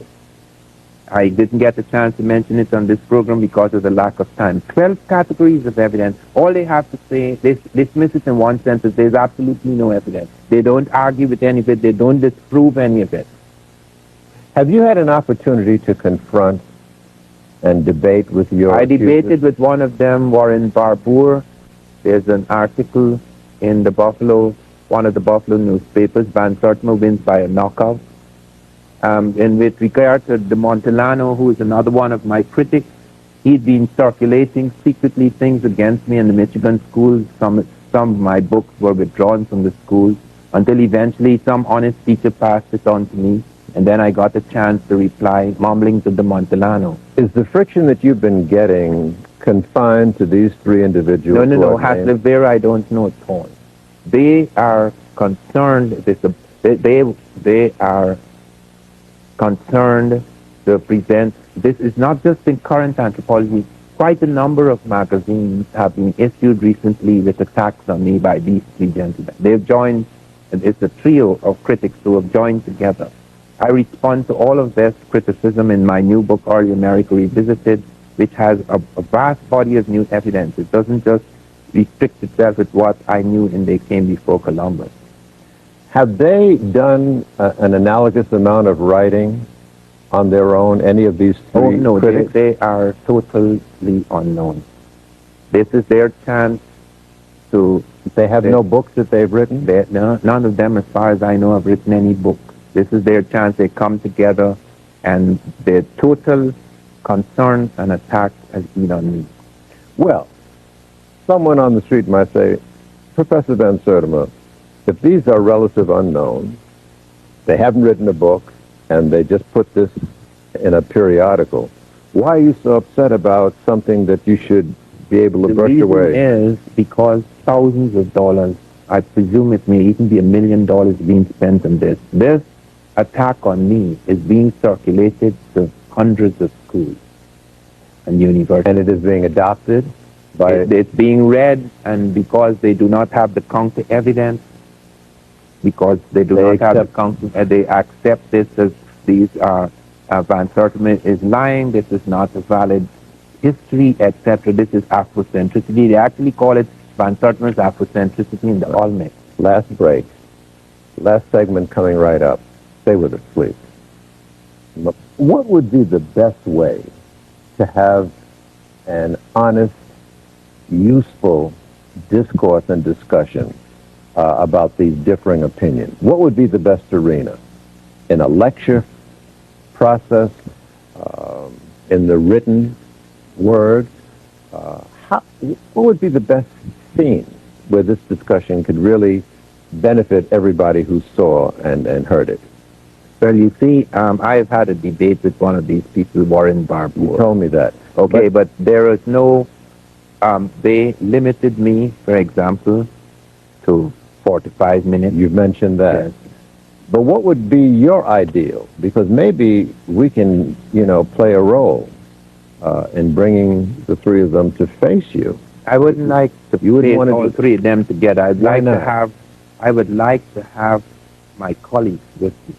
I didn't get a chance to mention it on this program because of the lack of time. 12 categories of evidence. All they have to say, they dismiss it in one sentence. There's absolutely no evidence. They don't argue with any of it. They don't disprove any of it. Have you had an opportunity to confront and debate with your I accusers? debated with one of them, Warren Barbour. There's an article in the one of the Buffalo newspapers, Van Sertima wins by a knockout. And with regard to de Montellano, who is another one of my critics, he'd been circulating secretly things against me in the Michigan schools. Some of my books were withdrawn from the schools until eventually some honest teacher passed it on to me, and then I got a chance to reply, mumbling to de Montellano. Is the friction that you've been getting confined to these three individuals? No. Haslevera, I don't know at all. They are concerned. They are concerned to present. This is not just in current anthropology. Quite a number of magazines have been issued recently with attacks on me by these three gentlemen. They've joined. It's a trio of critics who have joined together. I respond to all of this criticism in my new book, Early America Revisited, which has a vast body of new evidence. It doesn't just restrict itself with what I knew when they came before Columbus. Have they done an analogous amount of writing on their own, any of these three Oh, no, critics? they are totally unknown. This is their chance to... They have no books that they've written? No, none of them, as far as I know, have written any book. This is their chance. They come together, and their total concern and attack has been on me. Well, someone on the street might say, Professor Van Sertima, if these are relative unknowns, they haven't written a book, and they just put this in a periodical, why are you so upset about something that you should be able to brush away? The reason is because thousands of dollars, I presume it may even be $1 million being spent on this. This attack on me is being circulated to hundreds of schools and universities. And it is being adopted by... It's being read, and because they do not have the counter evidence, because they do not have the counter, they accept this as these are Van Sertima is lying, this is not a valid history, etc. This is Afrocentricity. They actually call it Van Sertima's Afrocentricity in the Olmec. Last break. Last segment coming right up. Stay with us, please. What would be the best way to have an honest, useful discourse and discussion about these differing opinions? What would be the best arena? In a lecture process, in the written word? What would be the best scene where this discussion could really benefit everybody who saw and heard it? Well, you see, I've had a debate with one of these people, Warren Barbour. You told me that. Okay, but there is no, they limited me, for example, to 45 minutes. You've mentioned that. Yes. But what would be your ideal? Because maybe we can, play a role in bringing the three of them to face you. I wouldn't like to face all three of them together. I would like to have my colleagues with me.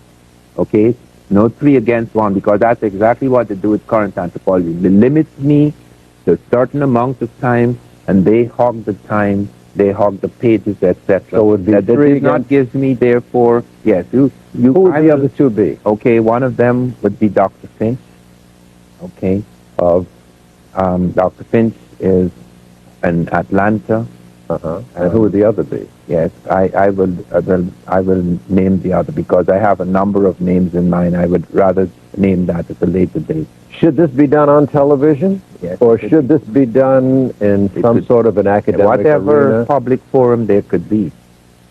Okay? No three against one, because that's exactly what they do with current anthropology. They limit me to a certain amount of time, and they hog the time, they hog the pages, etc. So it would be that three does not give me, therefore, yes. Who would the other two be? Okay, one of them would be Dr. Finch. Okay. Dr. Finch is in Atlanta. And who would the other be? Yes, I will name the other, because I have a number of names in mind. I would rather name that at a later date. Should this be done on television? Yes. Or should this be done in some sort of an academic whatever arena? Public forum there could be.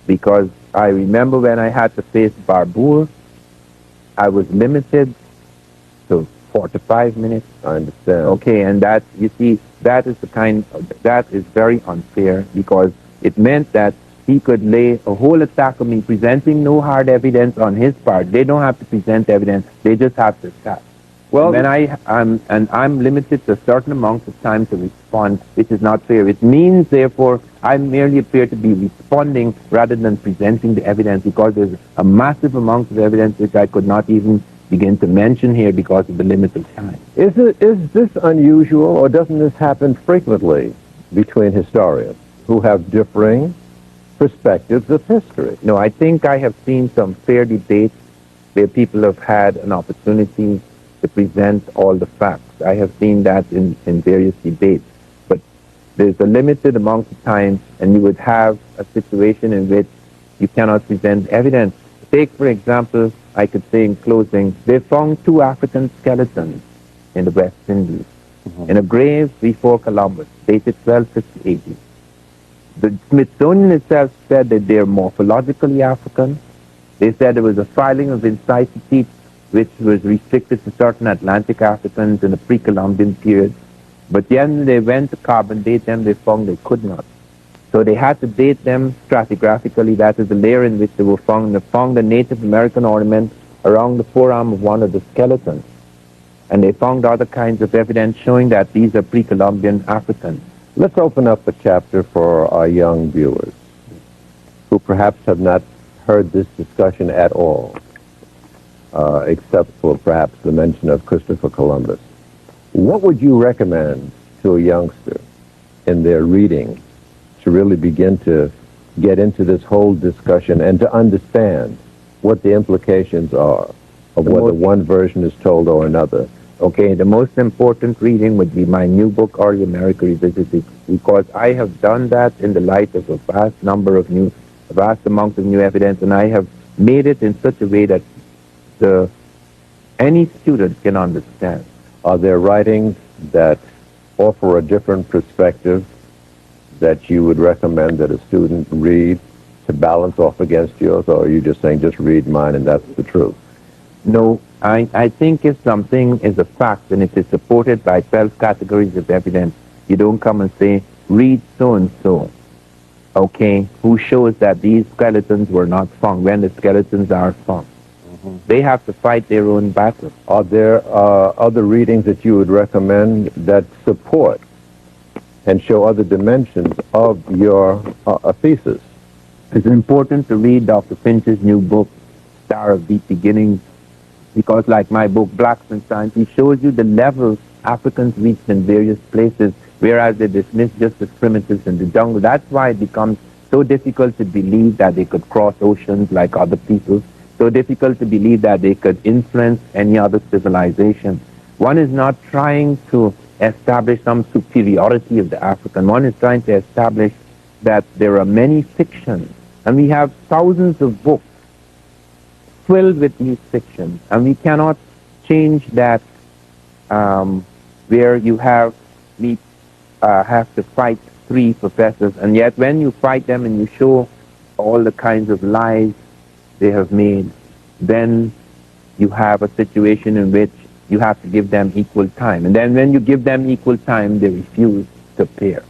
Because I remember when I had to face Barbour, I was limited to 45 minutes. I understand. Okay, and that, you see, that is that is very unfair, because it meant that he could lay a whole attack on me, presenting no hard evidence on his part. They don't have to present evidence, they just have to attack. Well, when I'm limited to a certain amount of time to respond, which is not fair. It means, therefore, I merely appear to be responding rather than presenting the evidence, because there's a massive amount of evidence which I could not even begin to mention here because of the limit of time. Is this unusual, or doesn't this happen frequently between historians who have differing perspectives of history? No, I think I have seen some fair debates where people have had an opportunity to present all the facts. I have seen that in various debates. But there's a limited amount of time, and you would have a situation in which you cannot present evidence. Take, for example, I could say in closing, they found 2 African skeletons in the West Indies, in a grave before Columbus, dated 1250 AD. The Smithsonian itself said that they're morphologically African. They said there was a filing of incisive teeth which was restricted to certain Atlantic Africans in the pre-Columbian period. But then they went to carbon date them, they found they could not. So they had to date them stratigraphically, that is the layer in which they were found. They found a Native American ornament around the forearm of one of the skeletons. And they found other kinds of evidence showing that these are pre-Columbian Africans. Let's open up a chapter for our young viewers who perhaps have not heard this discussion at all, except for perhaps the mention of Christopher Columbus. What would you recommend to a youngster in their reading to really begin to get into this whole discussion and to understand what the implications are of whether one version is told or another? Okay, the most important reading would be my new book, Early America Revisited, because I have done that in the light of a vast amount of new evidence, and I have made it in such a way that any student can understand. Are there writings that offer a different perspective that you would recommend that a student read to balance off against yours, or are you just saying just read mine and that's the truth? No, I think if something is a fact and it is supported by 12 categories of evidence, you don't come and say, read so-and-so, okay, who shows that these skeletons were not found when the skeletons are found. They have to fight their own battle. Are there other readings that you would recommend that support and show other dimensions of your thesis? It's important to read Dr. Finch's new book, Star of Deep Beginnings, because like my book, Blacks in Science, it shows you the levels Africans reached in various places, whereas they dismissed just as primitives in the jungle. That's why it becomes so difficult to believe that they could cross oceans like other people, so difficult to believe that they could influence any other civilization. One is not trying to establish some superiority of the African. One is trying to establish that there are many fictions, and we have thousands of books filled with these fictions, and we cannot change that where you have to fight three professors, and yet when you fight them and you show all the kinds of lies they have made, then you have a situation in which you have to give them equal time. And then when you give them equal time, they refuse to appear.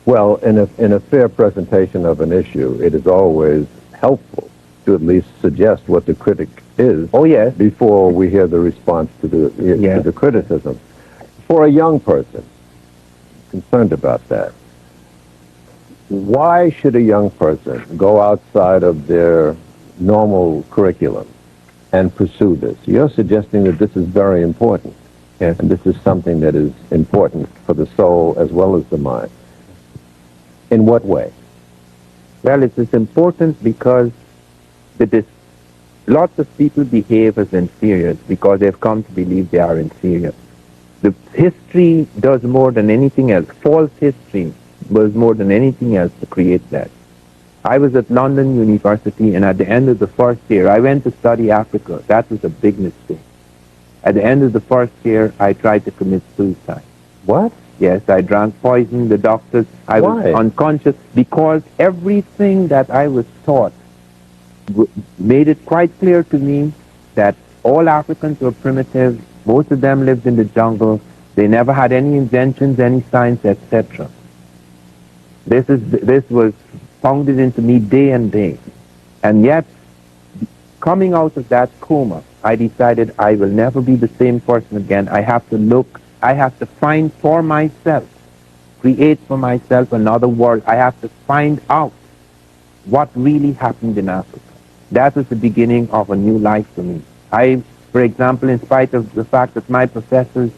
Well, in a fair presentation of an issue, it is always helpful to at least suggest what the critic is. Oh, yes. Before we hear the response to the criticism. For a young person concerned about that, why should a young person go outside of their normal curriculum and pursue this? You're suggesting that this is very important. Yes. And this is something that is important for the soul as well as the mind. In what way? Well, it is important because lots of people behave as inferiors because they've come to believe they are inferior. The history does more than anything else. False history does more than anything else to create that. I was at London University, and at the end of the first year, I went to study Africa. That was a big mistake. At the end of the first year, I tried to commit suicide. What? Yes, I drank poison. The doctors, I was unconscious because everything that I was taught made it quite clear to me that all Africans were primitive. Most of them lived in the jungle. They never had any inventions, any science, etc. This was pounded into me day and day. And yet, coming out of that coma, I decided I will never be the same person again. I have to find for myself, create for myself another world. I have to find out what really happened in Africa. That was the beginning of a new life for me. For example, in spite of the fact that my professors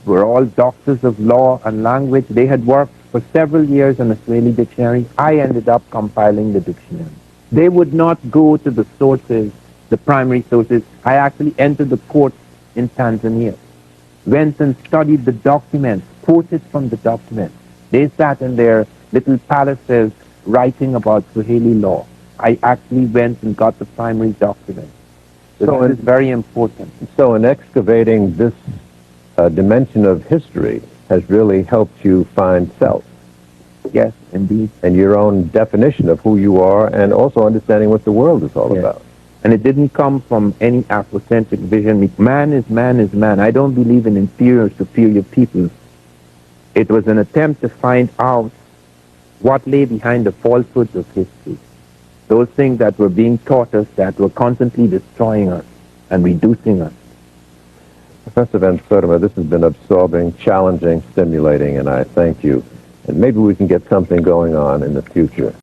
were all doctors of law and language, they had worked for several years on a Swahili dictionary. I ended up compiling the dictionary. They would not go to the sources, the primary sources. I actually entered the courts in Tanzania, went and studied the documents, quoted from the documents. They sat in their little palaces writing about Swahili law. I actually went and got the primary document. So it is very important. So in excavating this dimension of history has really helped you find self. Yes, indeed. And your own definition of who you are, and also understanding what the world is all about. And it didn't come from any Afrocentric vision. Man is man is man. I don't believe in inferior, superior people. It was an attempt to find out what lay behind the falsehoods of history. Those things that were being taught us that were constantly destroying us and reducing us. Professor Van Sertima, this has been absorbing, challenging, stimulating, and I thank you. And maybe we can get something going on in the future.